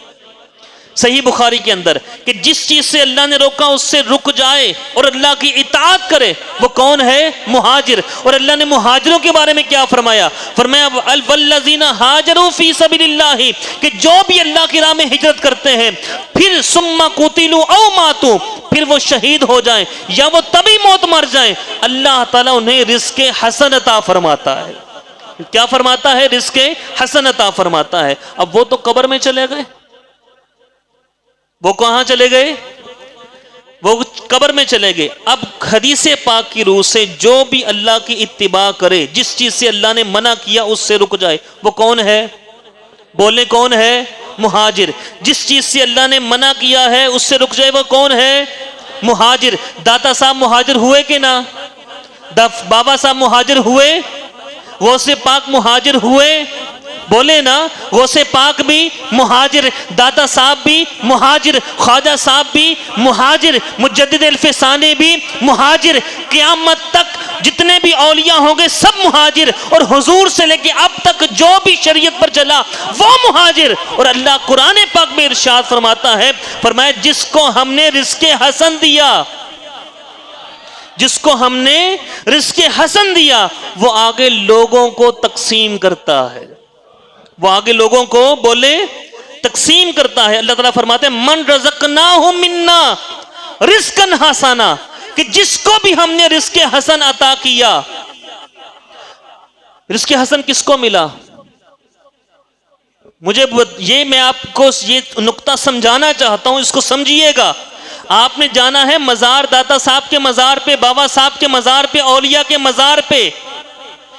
صحیح بخاری کے اندر، کہ جس چیز سے اللہ نے روکا اس سے رک جائے اور اللہ کی اطاعت کرے، وہ کون ہے؟ مہاجر۔ اور اللہ نے مہاجروں کے بارے میں کیا فرمایا؟ فرمایا والذین ہاجروا فی سبیل اللہ، کہ جو بھی اللہ کی راہ میں ہجرت کرتے ہیں پھر ثم قتلوا او ماتوا، پھر وہ شہید ہو جائیں یا وہ تبھی موت مر جائیں، اللہ تعالیٰ انہیں رزق حسن عطا فرماتا ہے۔ کیا فرماتا ہے؟ رزق حسن عطا فرماتا ہے۔ اب وہ تو قبر میں چلے گئے، وہ کہاں چلے گئے؟ وہ قبر میں چلے گئے۔ اب حدیث پاک کی روح سے جو بھی اللہ کی اتباع کرے، جس چیز سے اللہ نے منع کیا اس سے رک جائے، وہ کون ہے؟ بولے کون ہے؟ مہاجر۔ جس چیز سے اللہ نے منع کیا ہے اس سے رک جائے، وہ کون ہے؟ مہاجر۔ داتا صاحب مہاجر ہوئے کہ نہ؟ بابا صاحب مہاجر ہوئے؟ غوث پاک مہاجر ہوئے؟ بولے نا، غوث پاک بھی مہاجر، داتا صاحب بھی مہاجر، خواجہ صاحب بھی مہاجر، مجدد الفسانی بھی مہاجر، قیامت تک جتنے بھی اولیاء ہوں گے سب مہاجر، اور حضور سے لے کے اب تک جو بھی شریعت پر چلا وہ مہاجر۔ اور اللہ قرآن پاک میں ارشاد فرماتا ہے، فرمایا جس کو ہم نے رزق حسن دیا، جس کو ہم نے رزق حسن دیا وہ آگے لوگوں کو تقسیم کرتا ہے، وہ آگے لوگوں کو بولے تقسیم کرتا ہے۔ اللہ تعالیٰ فرماتے ہیں من رزقناہ منا رزقا حسنا، کہ جس کو بھی ہم نے رزق حسن عطا کیا۔ رزق حسن کس کو ملا؟ مجھے یہ میں آپ کو یہ نقطہ سمجھانا چاہتا ہوں، اس کو سمجھیے گا۔ آپ نے جانا ہے مزار، داتا صاحب کے مزار پہ، بابا صاحب کے مزار پہ، اولیاء کے مزار پہ،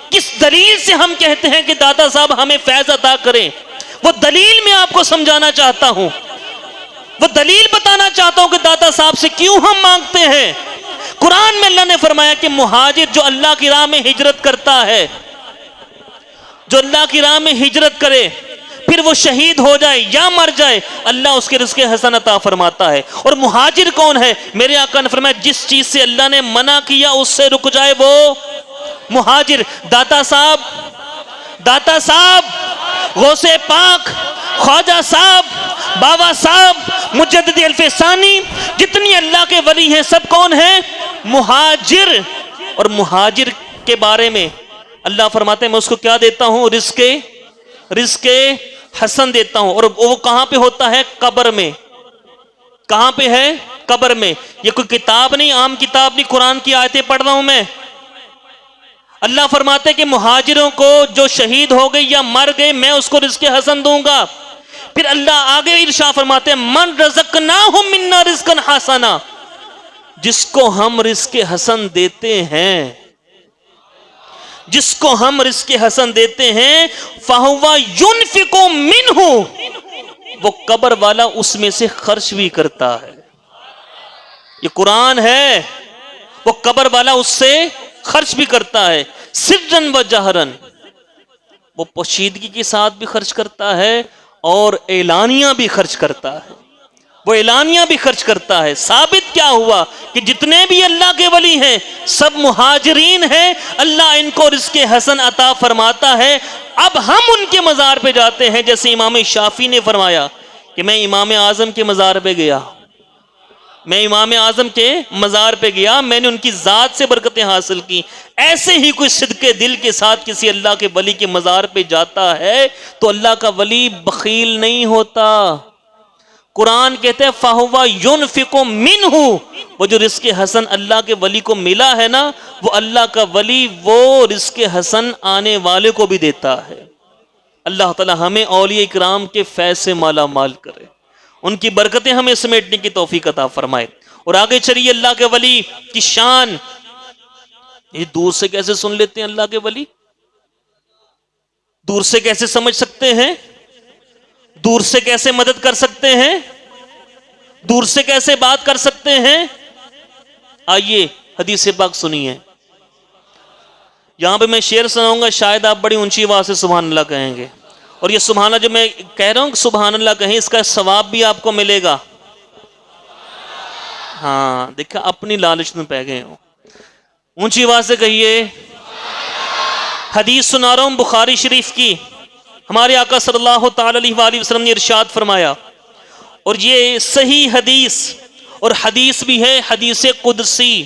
کس دلیل سے ہم کہتے ہیں کہ داتا صاحب ہمیں فیض عطا کریں؟ وہ دلیل میں آپ کو سمجھانا چاہتا ہوں، وہ دلیل بتانا چاہتا ہوں کہ داتا صاحب سے کیوں ہم مانگتے ہیں۔ قرآن میں اللہ نے فرمایا کہ مہاجر جو اللہ کی راہ میں ہجرت کرتا ہے، جو اللہ کی راہ میں ہجرت کرے پھر وہ شہید ہو جائے یا مر جائے، اللہ اس کے رزق حسن عطا فرماتا ہے۔ اور مہاجر کون ہے؟ میرے آقا نے فرمایا جس چیز سے اللہ نے منع کیا اس سے رک جائے وہ مہاجر۔ داتا صاحب، داتا صاحب، غوث پاک، خواجہ صاحب، بابا صاحب، مجدد الفسانی، جتنی اللہ کے ولی ہیں سب کون ہیں؟ مہاجر۔ اور مہاجر کے بارے میں اللہ فرماتے ہیں میں اس کو کیا دیتا ہوں؟ رزق حسن دیتا ہوں۔ اور وہ کہاں پہ ہوتا ہے؟ قبر میں۔ کہاں پہ ہے؟ قبر میں۔ یہ کوئی کتاب نہیں، عام کتاب نہیں، قرآن کی آیتیں پڑھ رہا ہوں میں۔ اللہ فرماتے ہیں کہ مہاجروں کو جو شہید ہو گئے یا مر گئے میں اس کو رزق حسن دوں گا۔ پھر اللہ آگے ارشاد فرماتے ہیں من رزقناہم منا رزقا حسنا، جس کو ہم رزق حسن دیتے ہیں، جس کو ہم رزق حسن دیتے ہیں فَهُوَ يُنْفِقُ مِنْهُ، وہ قبر والا اس میں سے خرچ بھی کرتا ہے۔ یہ قرآن ہے، وہ قبر والا اس سے خرچ بھی کرتا ہے، سرًا و جہرًا، وہ پوشیدگی کے ساتھ بھی خرچ کرتا ہے اور اعلانیہ بھی خرچ کرتا ہے، وہ اعلانیہ بھی خرچ کرتا ہے۔ ثابت کیا ہوا کہ جتنے بھی اللہ کے ولی ہیں سب مہاجرین ہیں، اللہ ان کو رزق حسن عطا فرماتا ہے۔ اب ہم ان کے مزار پہ جاتے ہیں، جیسے امام شافعی نے فرمایا کہ میں امام اعظم کے مزار پہ گیا، میں امام اعظم کے مزار پہ گیا، میں نے ان کی ذات سے برکتیں حاصل کی۔ ایسے ہی کوئی صدقے دل کے ساتھ کسی اللہ کے ولی کے مزار پہ جاتا ہے تو اللہ کا ولی بخیل نہیں ہوتا۔ قرآن کہتے ہیں فَهُوَ يُنْفِقُ مِنْهُ، وہ جو رزق حسن اللہ کے ولی کو ملا ہے نا، وہ اللہ کا ولی وہ رزق حسن آنے والے کو بھی دیتا ہے۔ اللہ تعالی ہمیں اولیاء اکرام کے فیض سے مالا مال کرے، ان کی برکتیں ہمیں سمیٹنے کی توفیق عطا فرمائے۔ اور آگے چلیے اللہ کے ولی کی شان. یہ دور سے کیسے سن لیتے ہیں اللہ کے ولی؟ دور سے کیسے سمجھ سکتے ہیں؟ دور سے کیسے مدد کر سکتے ہیں؟ دور سے کیسے بات کر سکتے ہیں؟ آئیے حدیث پاک سنیے. یہاں پہ میں شعر سناؤں گا، شاید آپ بڑی اونچی آواز سے سبحان اللہ کہیں گے، اور یہ سبحان اللہ جو میں کہہ رہا ہوں کہ سبحان اللہ کہیں، اس کا ثواب بھی آپ کو ملے گا. ہاں دیکھا، اپنی لالچ میں پہ گئے ہو. اونچی آواز سے کہیے. حدیث سنا رہا ہوں بخاری شریف کی. ہمارے آقا صلی اللہ تعالی علیہ وآلہ وسلم نے ارشاد فرمایا، اور یہ صحیح حدیث، اور حدیث بھی ہے حدیث قدسی.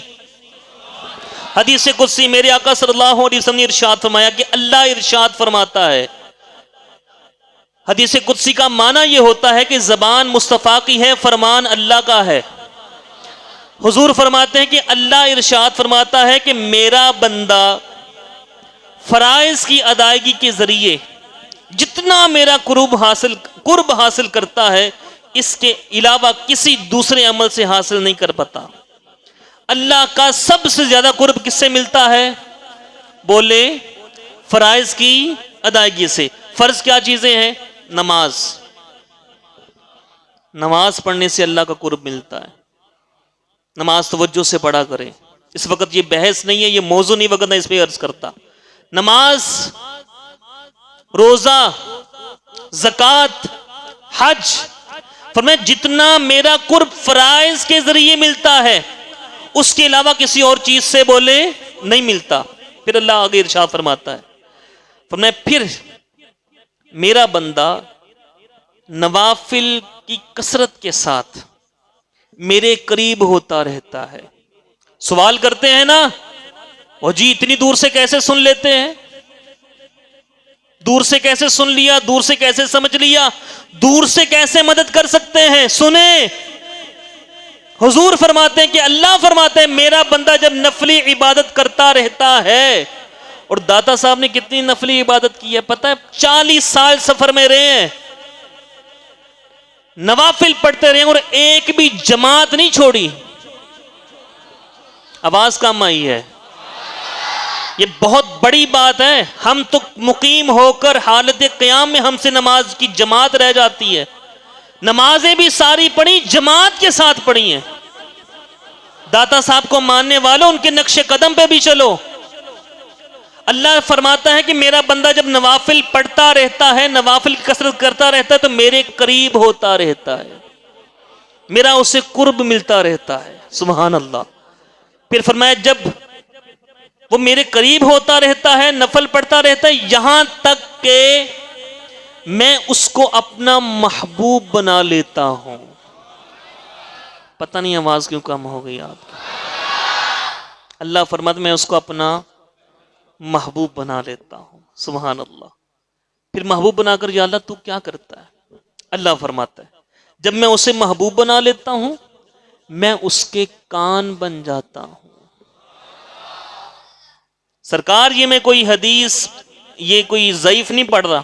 حدیث قدسی میرے آقا صلی اللہ علیہ وسلم نے ارشاد فرمایا کہ اللہ ارشاد فرماتا ہے. حدیث قدسی کا معنی یہ ہوتا ہے کہ زبان مصطفیٰ کی ہے، فرمان اللہ کا ہے. حضور فرماتے ہیں کہ اللہ ارشاد فرماتا ہے کہ میرا بندہ فرائض کی ادائیگی کے ذریعے جتنا میرا قرب حاصل کرتا ہے، اس کے علاوہ کسی دوسرے عمل سے حاصل نہیں کر پاتا. اللہ کا سب سے زیادہ قرب کس سے ملتا ہے؟ بولے، فرائض کی ادائیگی سے. فرض کیا چیزیں ہیں؟ نماز. نماز پڑھنے سے اللہ کا قرب ملتا ہے. نماز توجہ سے پڑھا کریں. اس وقت یہ بحث نہیں ہے، یہ موضوع نہیں، وقت میں اس پہ عرض کرتا. نماز، روزہ، زکوٰۃ، حج. فرمایا جتنا میرا قرب فرائض کے ذریعے ملتا ہے، اس کے علاوہ کسی اور چیز سے بولے نہیں ملتا. پھر اللہ آگے ارشاد فرماتا ہے، فرمایا پھر میرا بندہ نوافل کی کثرت کے ساتھ میرے قریب ہوتا رہتا ہے. سوال کرتے ہیں نا، وہ جی اتنی دور سے کیسے سن لیتے ہیں؟ دور سے کیسے سن لیا؟ دور سے کیسے سمجھ لیا؟ دور سے کیسے مدد کر سکتے ہیں؟ سنیں، حضور فرماتے ہیں کہ اللہ فرماتے ہیں میرا بندہ جب نفلی عبادت کرتا رہتا ہے. اور داتا صاحب نے کتنی نفلی عبادت کی ہے پتہ ہے؟ 40 سال سفر میں رہے ہیں، نوافل پڑھتے رہے اور ایک بھی جماعت نہیں چھوڑی. آواز کم آئی ہے. یہ بہت بڑی بات ہے. ہم تو مقیم ہو کر حالت قیام میں ہم سے نماز کی جماعت رہ جاتی ہے. نمازیں بھی ساری پڑھی، جماعت کے ساتھ پڑھی ہیں. داتا صاحب کو ماننے والوں ان کے نقش قدم پہ بھی چلو. اللہ فرماتا ہے کہ میرا بندہ جب نوافل پڑھتا رہتا ہے، نوافل کی کثرت کرتا رہتا ہے، تو میرے قریب ہوتا رہتا ہے، میرا اسے قرب ملتا رہتا ہے. سبحان اللہ. پھر فرمایا جب وہ میرے قریب ہوتا رہتا ہے، نفل پڑھتا رہتا ہے، یہاں تک کہ میں اس کو اپنا محبوب بنا لیتا ہوں. پتہ نہیں آواز کیوں کم ہو گئی آپ کی. اللہ فرماتا میں اس کو اپنا محبوب بنا لیتا ہوں. سبحان اللہ. پھر محبوب بنا کر یا اللہ تو کیا کرتا ہے؟ اللہ فرماتا ہے جب میں اسے محبوب بنا لیتا ہوں، میں اس کے کان بن جاتا ہوں. سرکار یہ میں کوئی حدیث، یہ کوئی ضعیف نہیں پڑھ رہا،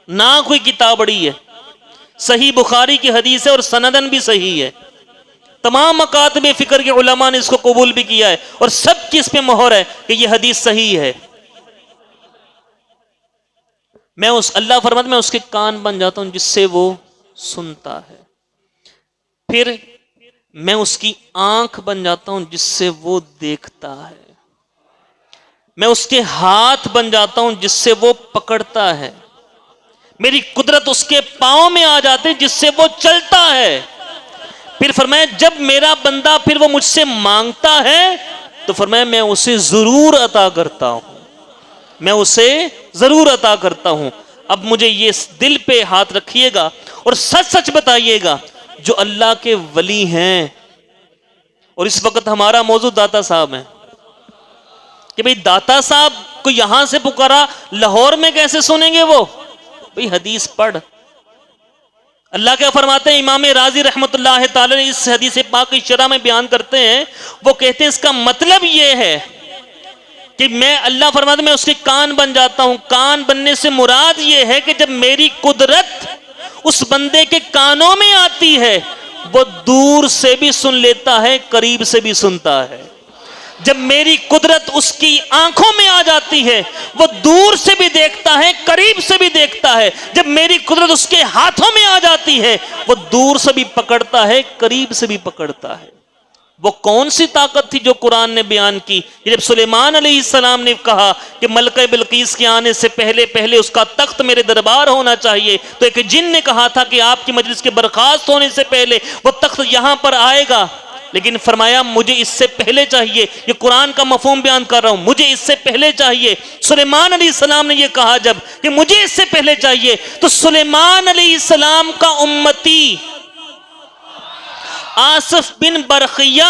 نہ کوئی کتاب بڑی ہے، صحیح بخاری کی حدیث ہے اور سندن بھی صحیح ہے. تمام مکاتب فکر کے علماء نے اس کو قبول بھی کیا ہے اور سب کی اس پہ مہر ہے کہ یہ حدیث صحیح ہے. اللہ فرماتا میں اس کے کان بن جاتا ہوں جس سے وہ سنتا ہے. پھر میں اس کی آنکھ بن جاتا ہوں جس سے وہ دیکھتا ہے. میں اس کے ہاتھ بن جاتا ہوں جس سے وہ پکڑتا ہے. میری قدرت اس کے پاؤں میں آ جاتی جس سے وہ چلتا ہے. پھر فرمایا جب میرا بندہ پھر وہ مجھ سے مانگتا ہے تو فرمایا میں اسے ضرور عطا کرتا ہوں، میں اسے ضرور عطا کرتا ہوں. اب مجھے یہ دل پہ ہاتھ رکھیے گا اور سچ سچ بتائیے گا جو اللہ کے ولی ہیں. اور اس وقت ہمارا موضوع داتا صاحب ہے کہ بھئی داتا صاحب کو یہاں سے پکارا، لاہور میں کیسے سنیں گے وہ؟ بھئی حدیث پڑھ. اللہ کیا فرماتے ہیں؟ امام راضی رحمت اللہ تعالی نے اس حدیث پاک کی شرح میں بیان کرتے ہیں، وہ کہتے ہیں اس کا مطلب یہ ہے کہ میں، اللہ فرماتے ہیں میں اس کے کان بن جاتا ہوں. کان بننے سے مراد یہ ہے کہ جب میری قدرت اس بندے کے کانوں میں آتی ہے وہ دور سے بھی سن لیتا ہے، قریب سے بھی سنتا ہے۔ جب میری قدرت اس کی آنکھوں میں آ جاتی ہے، وہ دور سے بھی دیکھتا ہے، قریب سے بھی دیکھتا ہے۔ جب میری قدرت اس کے ہاتھوں میں آ جاتی ہے، وہ دور سے بھی پکڑتا ہے، قریب سے بھی پکڑتا ہے۔ وہ کون سی طاقت تھی جو قرآن نے بیان کی؟ جب سلیمان علیہ السلام نے کہا کہ ملکہ بلقیس کے آنے سے پہلے اس کا تخت میرے دربار ہونا چاہیے، تو ایک جن نے کہا تھا کہ آپ کی مجلس کے برخاست ہونے سے پہلے وہ تخت یہاں پر آئے گا، لیکن فرمایا مجھے اس سے پہلے چاہیے۔ یہ قرآن کا مفہوم بیان کر رہا ہوں، مجھے اس سے پہلے چاہیے۔ سلیمان علیہ السلام نے یہ کہا جب کہ مجھے اس سے پہلے چاہیے، تو سلیمان علیہ السلام کا امتی آصف بن برقیہ،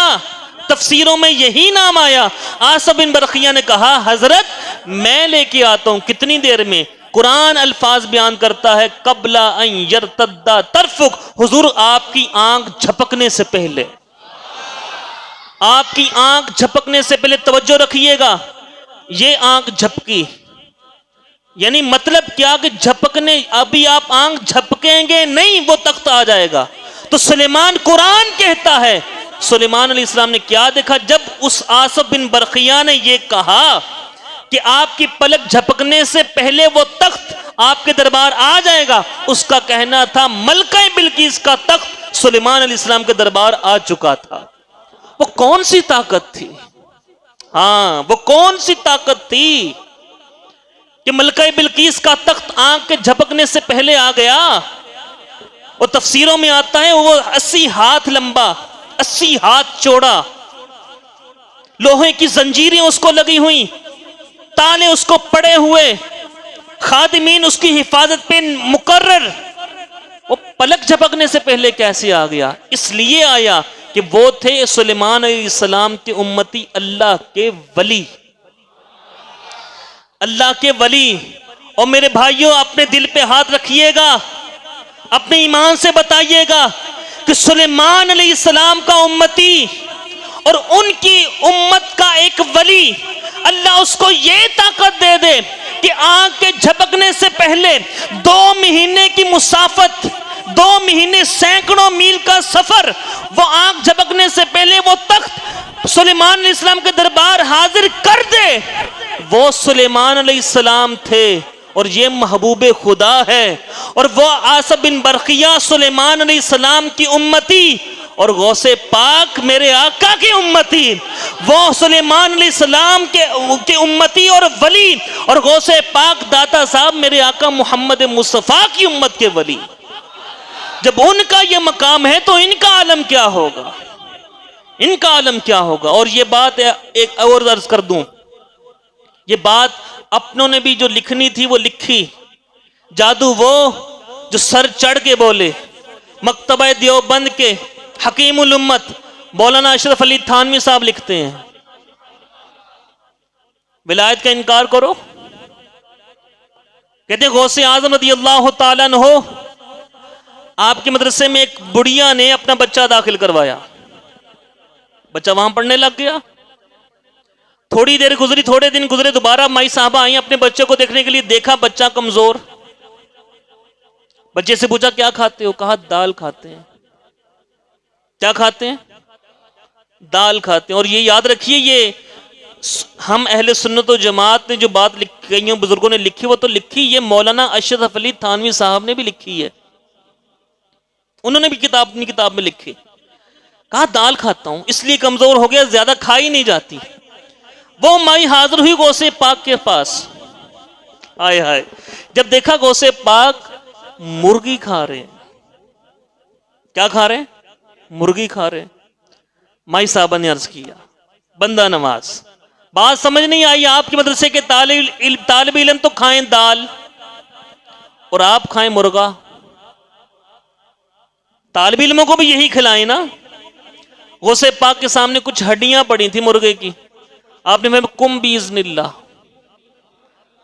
تفسیروں میں یہی نام آیا۔ آصف بن برقیہ نے کہا حضرت میں لے کے آتا ہوں، کتنی دیر میں؟ قرآن الفاظ بیان کرتا ہے قبل ان یرتد طرفک، حضور آپ کی آنکھ جھپکنے سے پہلے، آپ کی آنکھ جھپکنے سے پہلے، توجہ رکھیے گا، یہ آنکھ جھپکی یعنی مطلب کیا کہ جھپکنے، ابھی آپ آنکھ جھپکیں گے نہیں وہ تخت آ جائے گا۔ تو سلیمان، قرآن کہتا ہے سلیمان علیہ السلام نے کیا دیکھا جب اس آصف بن برقیہ نے یہ کہا کہ آپ کی پلک جھپکنے سے پہلے وہ تخت آپ کے دربار آ جائے گا، اس کا کہنا تھا ملکہ بلقیس کا تخت سلیمان علیہ السلام کے دربار آ چکا تھا۔ وہ کون سی طاقت تھی؟ ہاں وہ کون سی طاقت تھی کہ ملکہ بلقیس کا تخت آنکھ کے جھپکنے سے پہلے آ گیا؟ اور تفسیروں میں آتا ہے وہ 80 ہاتھ لمبا، 80 ہاتھ چوڑا، لوہے کی زنجیریں اس کو لگی ہوئی، تالے اس کو پڑے ہوئے، خادمین اس کی حفاظت پہ مقرر۔ وہ پلک جھپکنے سے پہلے کیسے آ گیا؟ اس لیے آیا کہ وہ تھے سلیمان علیہ السلام کے امتی، اللہ کے ولی، اللہ کے ولی۔ اور میرے بھائیوں اپنے دل پہ ہاتھ رکھیے گا، اپنے ایمان سے بتائیے گا کہ سلیمان علیہ السلام کا امتی اور ان کی امت کا ایک ولی، اللہ اس کو یہ طاقت دے دے کہ آنکھ کے جھپکنے سے پہلے 2 مہینے کی مسافت، 2 مہینے سینکڑوں میل کا سفر، وہ آنکھ جھپکنے سے پہلے وہ تخت سلیمان علیہ السلام کے دربار حاضر کر دے۔ وہ سلیمان علیہ السلام تھے اور یہ محبوب خدا ہے، اور وہ آصف بن برقیہ سلیمان علیہ السلام کی امتی اور غوث پاک میرے آقا کی امتی، وہ سلیمان علیہ السلام کے امتی اور ولی، اور غوث پاک داتا صاحب میرے آقا محمد مصطفیٰ کی امت کے ولی۔ جب ان کا یہ مقام ہے تو ان کا عالم کیا ہوگا، ان کا عالم کیا ہوگا۔ اور یہ بات ایک اور عرض کر دوں، یہ بات اپنوں نے بھی جو لکھنی تھی وہ لکھی، جادو وہ جو سر چڑھ کے بولے۔ مکتبہ دیوبند کے حکیم الامت مولانا اشرف علی تھانوی صاحب لکھتے ہیں ولایت کا انکار کرو، کہتے ہیں غوث اعظم رضی اللہ تعالیٰ عنہ آپ کے مدرسے میں ایک بڑھیا نے اپنا بچہ داخل کروایا، بچہ وہاں پڑھنے لگ گیا۔ تھوڑی دیر گزری، تھوڑے دن گزرے، دوبارہ مائی صاحبہ آئیں اپنے بچے کو دیکھنے کے لیے، دیکھا بچہ کمزور، بچے سے پوچھا کیا کھاتے ہو؟ کہا دال کھاتے ہیں۔ کیا کھاتے ہیں؟ دال کھاتے ہیں۔ اور یہ یاد رکھیے، یہ ہم اہل سنت و جماعت نے جو بات کئی بزرگوں نے لکھی وہ تو لکھی، یہ مولانا اشرف علی تھانوی صاحب نے بھی لکھی ہے، انہوں نے بھی اپنی کتاب میں لکھی۔ کہا دال کھاتا ہوں اس لیے کمزور ہو گیا، زیادہ کھائی نہیں جاتی۔ وہ مائی حاضر ہوئی غوث پاک کے پاس، آئے ہائے، جب دیکھا غوث پاک مرغی کھا رہے ہیں۔ کیا کھا رہے ہیں؟ مرغی کھا رہے ہیں۔ مائی صاحبہ نے عرض کیا بندہ نواز، بات سمجھ نہیں آئی، آپ کے مدرسے کے طالب علم تو کھائیں دال اور آپ کھائیں مرغا، طالب علموں کو بھی یہی کھلائیں نا۔ غوث پاک کے سامنے کچھ ہڈیاں پڑی تھی مرغے کی، آپ نے میں کم باذن اللہ۔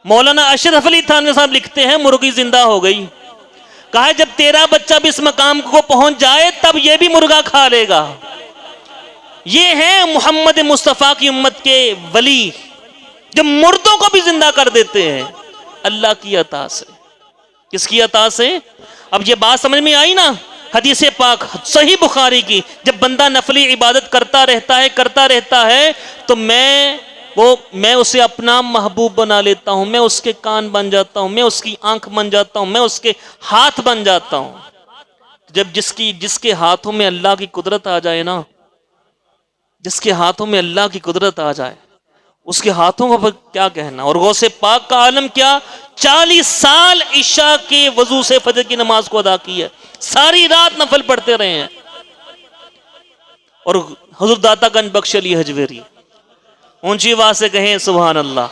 مولانا اشرف علی تھانوی صاحب لکھتے ہیں مرغی زندہ ہو گئی۔ کہا جب تیرا بچہ بھی اس مقام کو پہنچ جائے تب یہ بھی مرغا کھا لے گا۔ یہ ہیں محمد مصطفیٰ کی امت کے ولی جو مردوں کو بھی زندہ کر دیتے ہیں اللہ کی عطا سے۔ کس کی عطا سے؟ اب یہ بات سمجھ میں آئی نا حدیث پاک صحیح بخاری کی، جب بندہ نفلی عبادت کرتا رہتا ہے تو میں اسے اپنا محبوب بنا لیتا ہوں، میں اس کے کان بن جاتا ہوں، میں اس کی آنکھ بن جاتا ہوں، میں اس کے ہاتھ بن جاتا ہوں۔ جب جس کے ہاتھوں میں اللہ کی قدرت آ جائے نا، جس کے ہاتھوں میں اللہ کی قدرت آ جائے، اس کے ہاتھوں کا کیا کہنا۔ اور غوث پاک کا عالم کیا، 40 سال عشاء کے وضو سے فجر کی نماز کو ادا کی ہے، ساری رات نفل پڑھتے رہے ہیں۔ اور حضور داتا گنج بخش علی حجویری اونچی آواز سے کہیں سبحان اللہ۔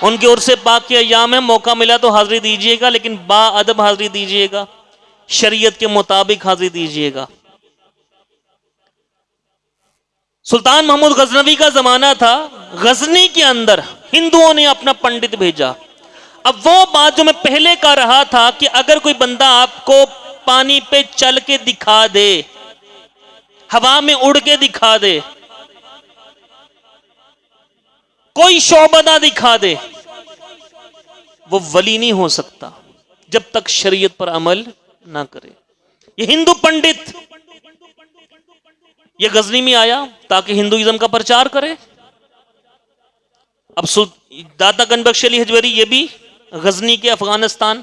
ان کے عرس پاک کے ایام میں موقع ملا تو حاضری دیجئے گا، لیکن با ادب حاضری دیجئے گا، شریعت کے مطابق حاضری دیجئے گا۔ سلطان محمود غزنوی کا زمانہ تھا، غزنی کے اندر ہندوؤں نے اپنا پنڈت بھیجا۔ اب وہ بات جو میں پہلے کہہ رہا تھا کہ اگر کوئی بندہ آپ کو پانی پہ چل کے دکھا دے، ہوا میں اڑ کے دکھا دے، کوئی شعبدہ دکھا دے، وہ ولی نہیں ہو سکتا جب تک شریعت پر عمل نہ کرے۔ یہ ہندو پنڈت یہ غزنی میں آیا تاکہ ہندوازم کا پرچار کرے۔ اب داتا گنج بخش علی حجویری یہ بھی غزنی کے افغانستان،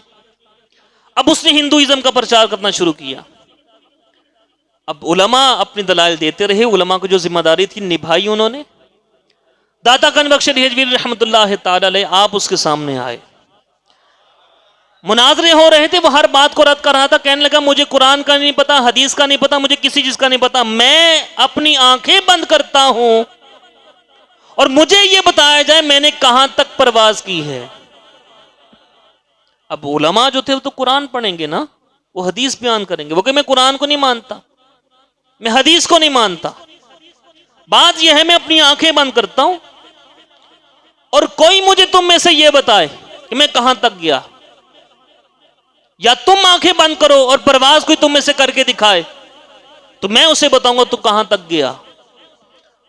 اب اس نے ہندوازم کا پرچار کرنا شروع کیا۔ اب علماء اپنی دلائل دیتے رہے، علماء کو جو ذمہ داری تھی نبھائی انہوں نے۔ داتا گنج بخش علی حجویری رحمۃ اللہ تعالی علیہ آپ اس کے سامنے آئے، مناظرے ہو رہے تھے، وہ ہر بات کو رد کر رہا تھا، کہنے لگا مجھے قرآن کا نہیں پتا، حدیث کا نہیں پتا، مجھے کسی چیز کا نہیں پتا، میں اپنی آنکھیں بند کرتا ہوں اور مجھے یہ بتایا جائے میں نے کہاں تک پرواز کی ہے۔ اب علماء جو تھے وہ تو قرآن پڑھیں گے نا، وہ حدیث بیان کریں گے، وہ کہ میں قرآن کو نہیں مانتا، میں حدیث کو نہیں مانتا، بات یہ ہے میں اپنی آنکھیں بند کرتا ہوں اور کوئی مجھے تم میں سے یہ بتائے کہ میں کہاں تک گیا، یا تم آنکھیں بند کرو اور پرواز کوئی تم میں سے کر کے دکھائے تو میں اسے بتاؤں گا تو کہاں تک گیا۔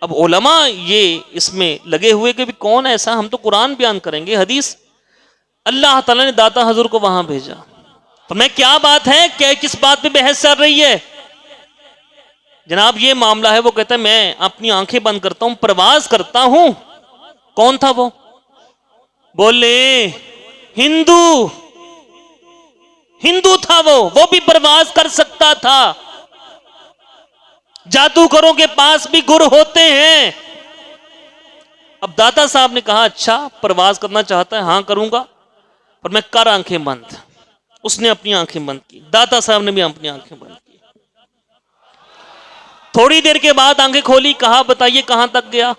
اب علماء یہ اس میں لگے ہوئے کہ بھی کون ایسا، ہم تو قرآن بیان کریں گے، حدیث۔ اللہ تعالیٰ نے داتا حضور کو وہاں بھیجا، تو میں کیا بات ہے، کس بات پہ بحث چل رہی ہے؟ جناب یہ معاملہ ہے، وہ کہتا ہے میں اپنی آنکھیں بند کرتا ہوں، پرواز کرتا ہوں۔ کون تھا وہ؟ بولے ہندو تھا، وہ بھی پرواز کر سکتا تھا۔ جادوگروں کے پاس بھی گر ہوتے ہیں۔ اب داتا صاحب نے کہا اچھا پرواز کرنا چاہتا ہے، ہاں کروں گا، پر میں کر آنکھیں بند۔ اس نے اپنی آنکھیں بند کی، داتا صاحب نے بھی اپنی آنکھیں بند کی۔ تھوڑی دیر کے بعد آنکھیں کھولی، کہا بتائیے کہاں تک گیا؟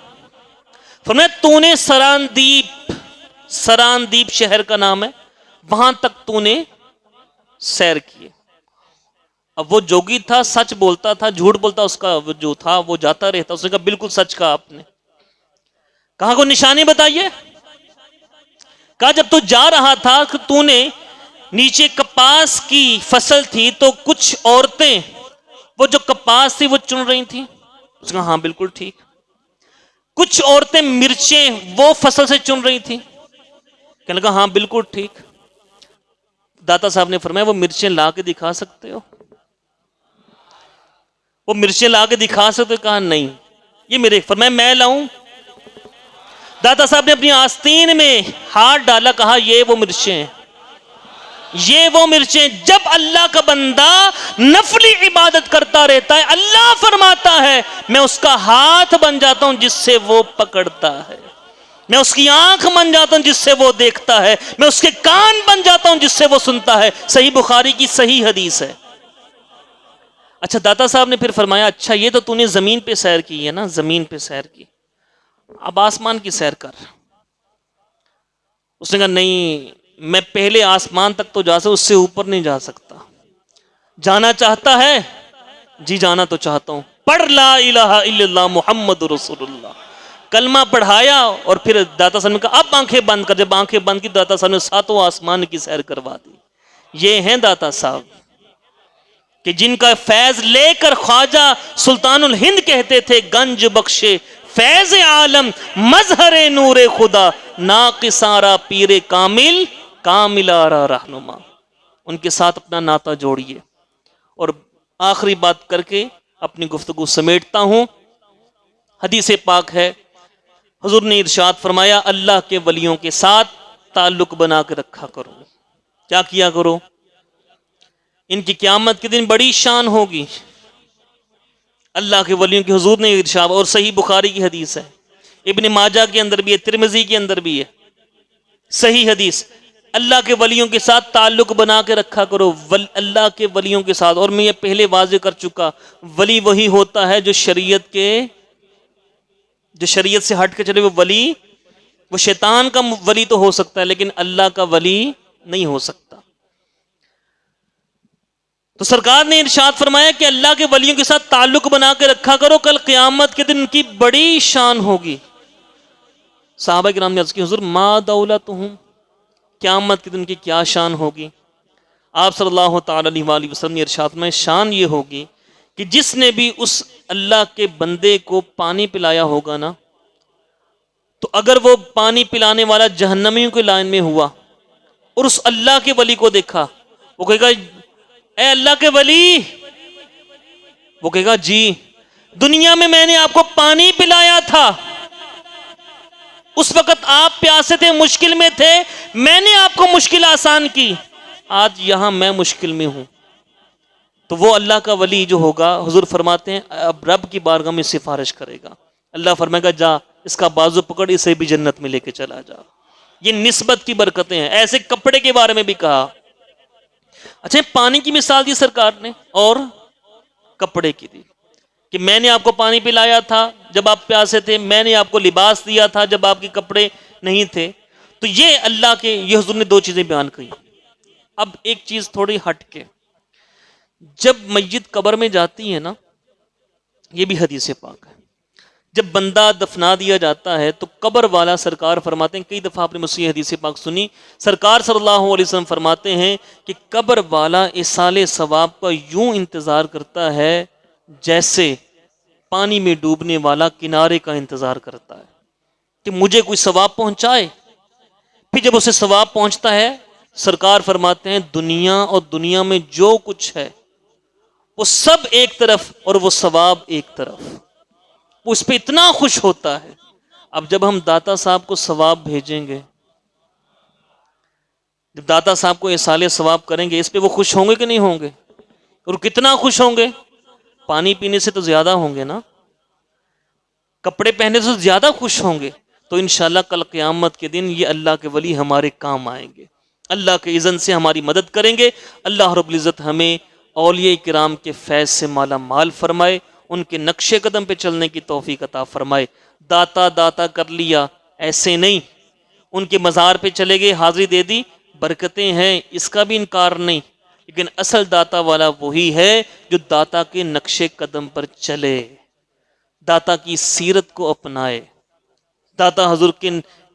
فرمایا تو نے سراندیپ شہر کا نام ہے، وہاں تک تو نے سیر کیے۔ اب وہ جوگی تھا، سچ بولتا تھا، جھوٹ بولتا اس کا جو تھا وہ جاتا رہتا۔ اس نے کہا بالکل سچ کہا آپ نے۔ کہا کوئی نشانی بتائیے؟ کہا جب تو جا رہا تھا کہ تو نے نیچے کپاس کی فصل تھی تو کچھ عورتیں وہ جو کپاس تھی وہ چن رہی تھیں۔ اس نے کہا ہاں بالکل ٹھیک۔ کچھ عورتیں مرچیں وہ فصل سے چن رہی تھیں۔ کہنے لگا ہاں بالکل ٹھیک۔ داتا صاحب نے فرمایا وہ مرچیں لا کے دکھا سکتے ہو؟ وہ مرچیں لا کے دکھا سکتے ہو؟ کہا نہیں، یہ میرے۔ فرمایا میں لاؤں؟ داتا صاحب نے اپنی آستین میں ہاتھ ڈالا، کہا یہ وہ مرچیں ہیں، یہ وہ مرچیں۔ جب اللہ کا بندہ نفلی عبادت کرتا رہتا ہے، اللہ فرماتا ہے میں اس کا ہاتھ بن جاتا ہوں جس سے وہ پکڑتا ہے، میں اس کی آنکھ بن جاتا ہوں جس سے وہ دیکھتا ہے، میں اس کے کان بن جاتا ہوں جس سے وہ سنتا ہے۔ صحیح بخاری کی صحیح حدیث ہے۔ اچھا داتا صاحب نے پھر فرمایا اچھا یہ تو نے زمین پہ سیر کی ہے نا، زمین پہ سیر کی، اب آسمان کی سیر کر۔ اس نے کہا نہیں، میں پہلے آسمان تک تو جا سکتا، اس سے اوپر نہیں جا سکتا۔ جانا چاہتا ہے؟ جی جانا تو چاہتا ہوں۔ پڑھ لا الہ الا اللہ محمد رسول اللہ، کلمہ پڑھایا اور پھر داتا صاحب نے کہا اب آنکھیں بند کر۔ جب آنکھیں بند کی داتا صاحب نے 7 آسمان کی سیر کروا دی۔ یہ ہیں داتا صاحب کہ جن کا فیض لے کر خواجہ سلطان الہند کہتے تھے گنج بخشے فیض عالم مظہر نور خدا، ناقص آرا پیر کامل کامل آرا رہنما۔ ان کے ساتھ اپنا ناطہ جوڑیے اور آخری بات کر کے اپنی گفتگو سمیٹتا ہوں. حدیث پاک ہے، حضور نے ارشاد فرمایا اللہ کے ولیوں کے ساتھ تعلق بنا کے رکھا کرو. کیا کیا کرو؟ ان کی قیامت کے دن بڑی شان ہوگی. اللہ کے ولیوں کی حضور نے ارشاد، اور صحیح بخاری کی حدیث ہے، ابن ماجہ کے اندر بھی ہے، ترمذی کے اندر بھی ہے، صحیح حدیث. اللہ کے ولیوں کے ساتھ تعلق بنا کے رکھا کرو. اللہ کے ولیوں کے ساتھ، اور میں یہ پہلے واضح کر چکا، ولی وہی ہوتا ہے جو شریعت سے ہٹ کے چلے. وہ ولی، وہ شیطان کا ولی تو ہو سکتا ہے لیکن اللہ کا ولی نہیں ہو سکتا. تو سرکار نے ارشاد فرمایا کہ اللہ کے ولیوں کے ساتھ تعلق بنا کے رکھا کرو، کل قیامت کے دن ان کی بڑی شان ہوگی. صحابہ کرام نے عرض کی حضور ما دولتہم، قیامت کے دن کی کیا شان ہوگی؟ آپ صلی اللہ تعالی علیہ وآلہ وسلم نے ارشاد فرمایا شان یہ ہوگی کہ جس نے بھی اس اللہ کے بندے کو پانی پلایا ہوگا نا، تو اگر وہ پانی پلانے والا جہنمیوں کی لائن میں ہوا اور اس اللہ کے ولی کو دیکھا، وہ کہے گا اے اللہ کے ولی، وہ کہے گا جی دنیا میں نے آپ کو پانی پلایا تھا، اس وقت آپ پیاسے تھے، مشکل میں تھے، میں نے آپ کو مشکل آسان کی، آج یہاں میں مشکل میں ہوں. تو وہ اللہ کا ولی جو ہوگا، حضور فرماتے ہیں اب رب کی بارگاہ میں سفارش کرے گا. اللہ فرمائے گا جا اس کا بازو پکڑ، اسے بھی جنت میں لے کے چلا جا. یہ نسبت کی برکتیں ہیں. ایسے کپڑے کے بارے میں بھی کہا. اچھا پانی کی مثال دی سرکار نے اور کپڑے کی دی کہ میں نے آپ کو پانی پلایا تھا جب آپ پیاسے تھے، میں نے آپ کو لباس دیا تھا جب آپ کے کپڑے نہیں تھے. تو یہ اللہ کے، یہ حضور نے دو چیزیں بیان کی. اب ایک چیز تھوڑی ہٹ کے، جب میت قبر میں جاتی ہے نا، یہ بھی حدیث پاک ہے، جب بندہ دفنا دیا جاتا ہے تو قبر والا، سرکار فرماتے ہیں، کئی دفعہ آپ نے مجھ سے یہ حدیث پاک سنی، سرکار صلی اللہ علیہ وسلم فرماتے ہیں کہ قبر والا ایصال ثواب کا یوں انتظار کرتا ہے جیسے پانی میں ڈوبنے والا کنارے کا انتظار کرتا ہے کہ مجھے کوئی ثواب پہنچائے. پھر جب اسے ثواب پہنچتا ہے، سرکار فرماتے ہیں دنیا اور دنیا میں جو کچھ ہے وہ سب ایک طرف اور وہ ثواب ایک طرف، وہ اس پہ اتنا خوش ہوتا ہے. اب جب ہم داتا صاحب کو ثواب بھیجیں گے، جب داتا صاحب کو ایصال ثواب کریں گے، اس پہ وہ خوش ہوں گے کہ نہیں ہوں گے؟ اور کتنا خوش ہوں گے؟ پانی پینے سے تو زیادہ ہوں گے نا، کپڑے پہننے سے زیادہ خوش ہوں گے. تو انشاءاللہ کل قیامت کے دن یہ اللہ کے ولی ہمارے کام آئیں گے، اللہ کے اذن سے ہماری مدد کریں گے. اللہ رب العزت ہمیں اولیاء کرام کے فیض سے مالا مال فرمائے، ان کے نقش قدم پہ چلنے کی توفیق عطا فرمائے. داتا داتا کر لیا ایسے نہیں، ان کے مزار پہ چلے گئے، حاضری دے دی، برکتیں ہیں اس کا بھی انکار نہیں، لیکن اصل داتا والا وہی ہے جو داتا کے نقش قدم پر چلے، داتا کی سیرت کو اپنائے، داتا حضور کے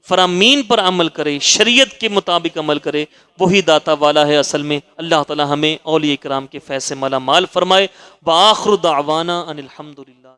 فرامین پر عمل کرے، شریعت کے مطابق عمل کرے، وہی داتا والا ہے اصل میں. اللہ تعالی ہمیں اولیاء کرام کے فیض سے مالا مال فرمائے. وآخر دعوانا ان الحمدللہ.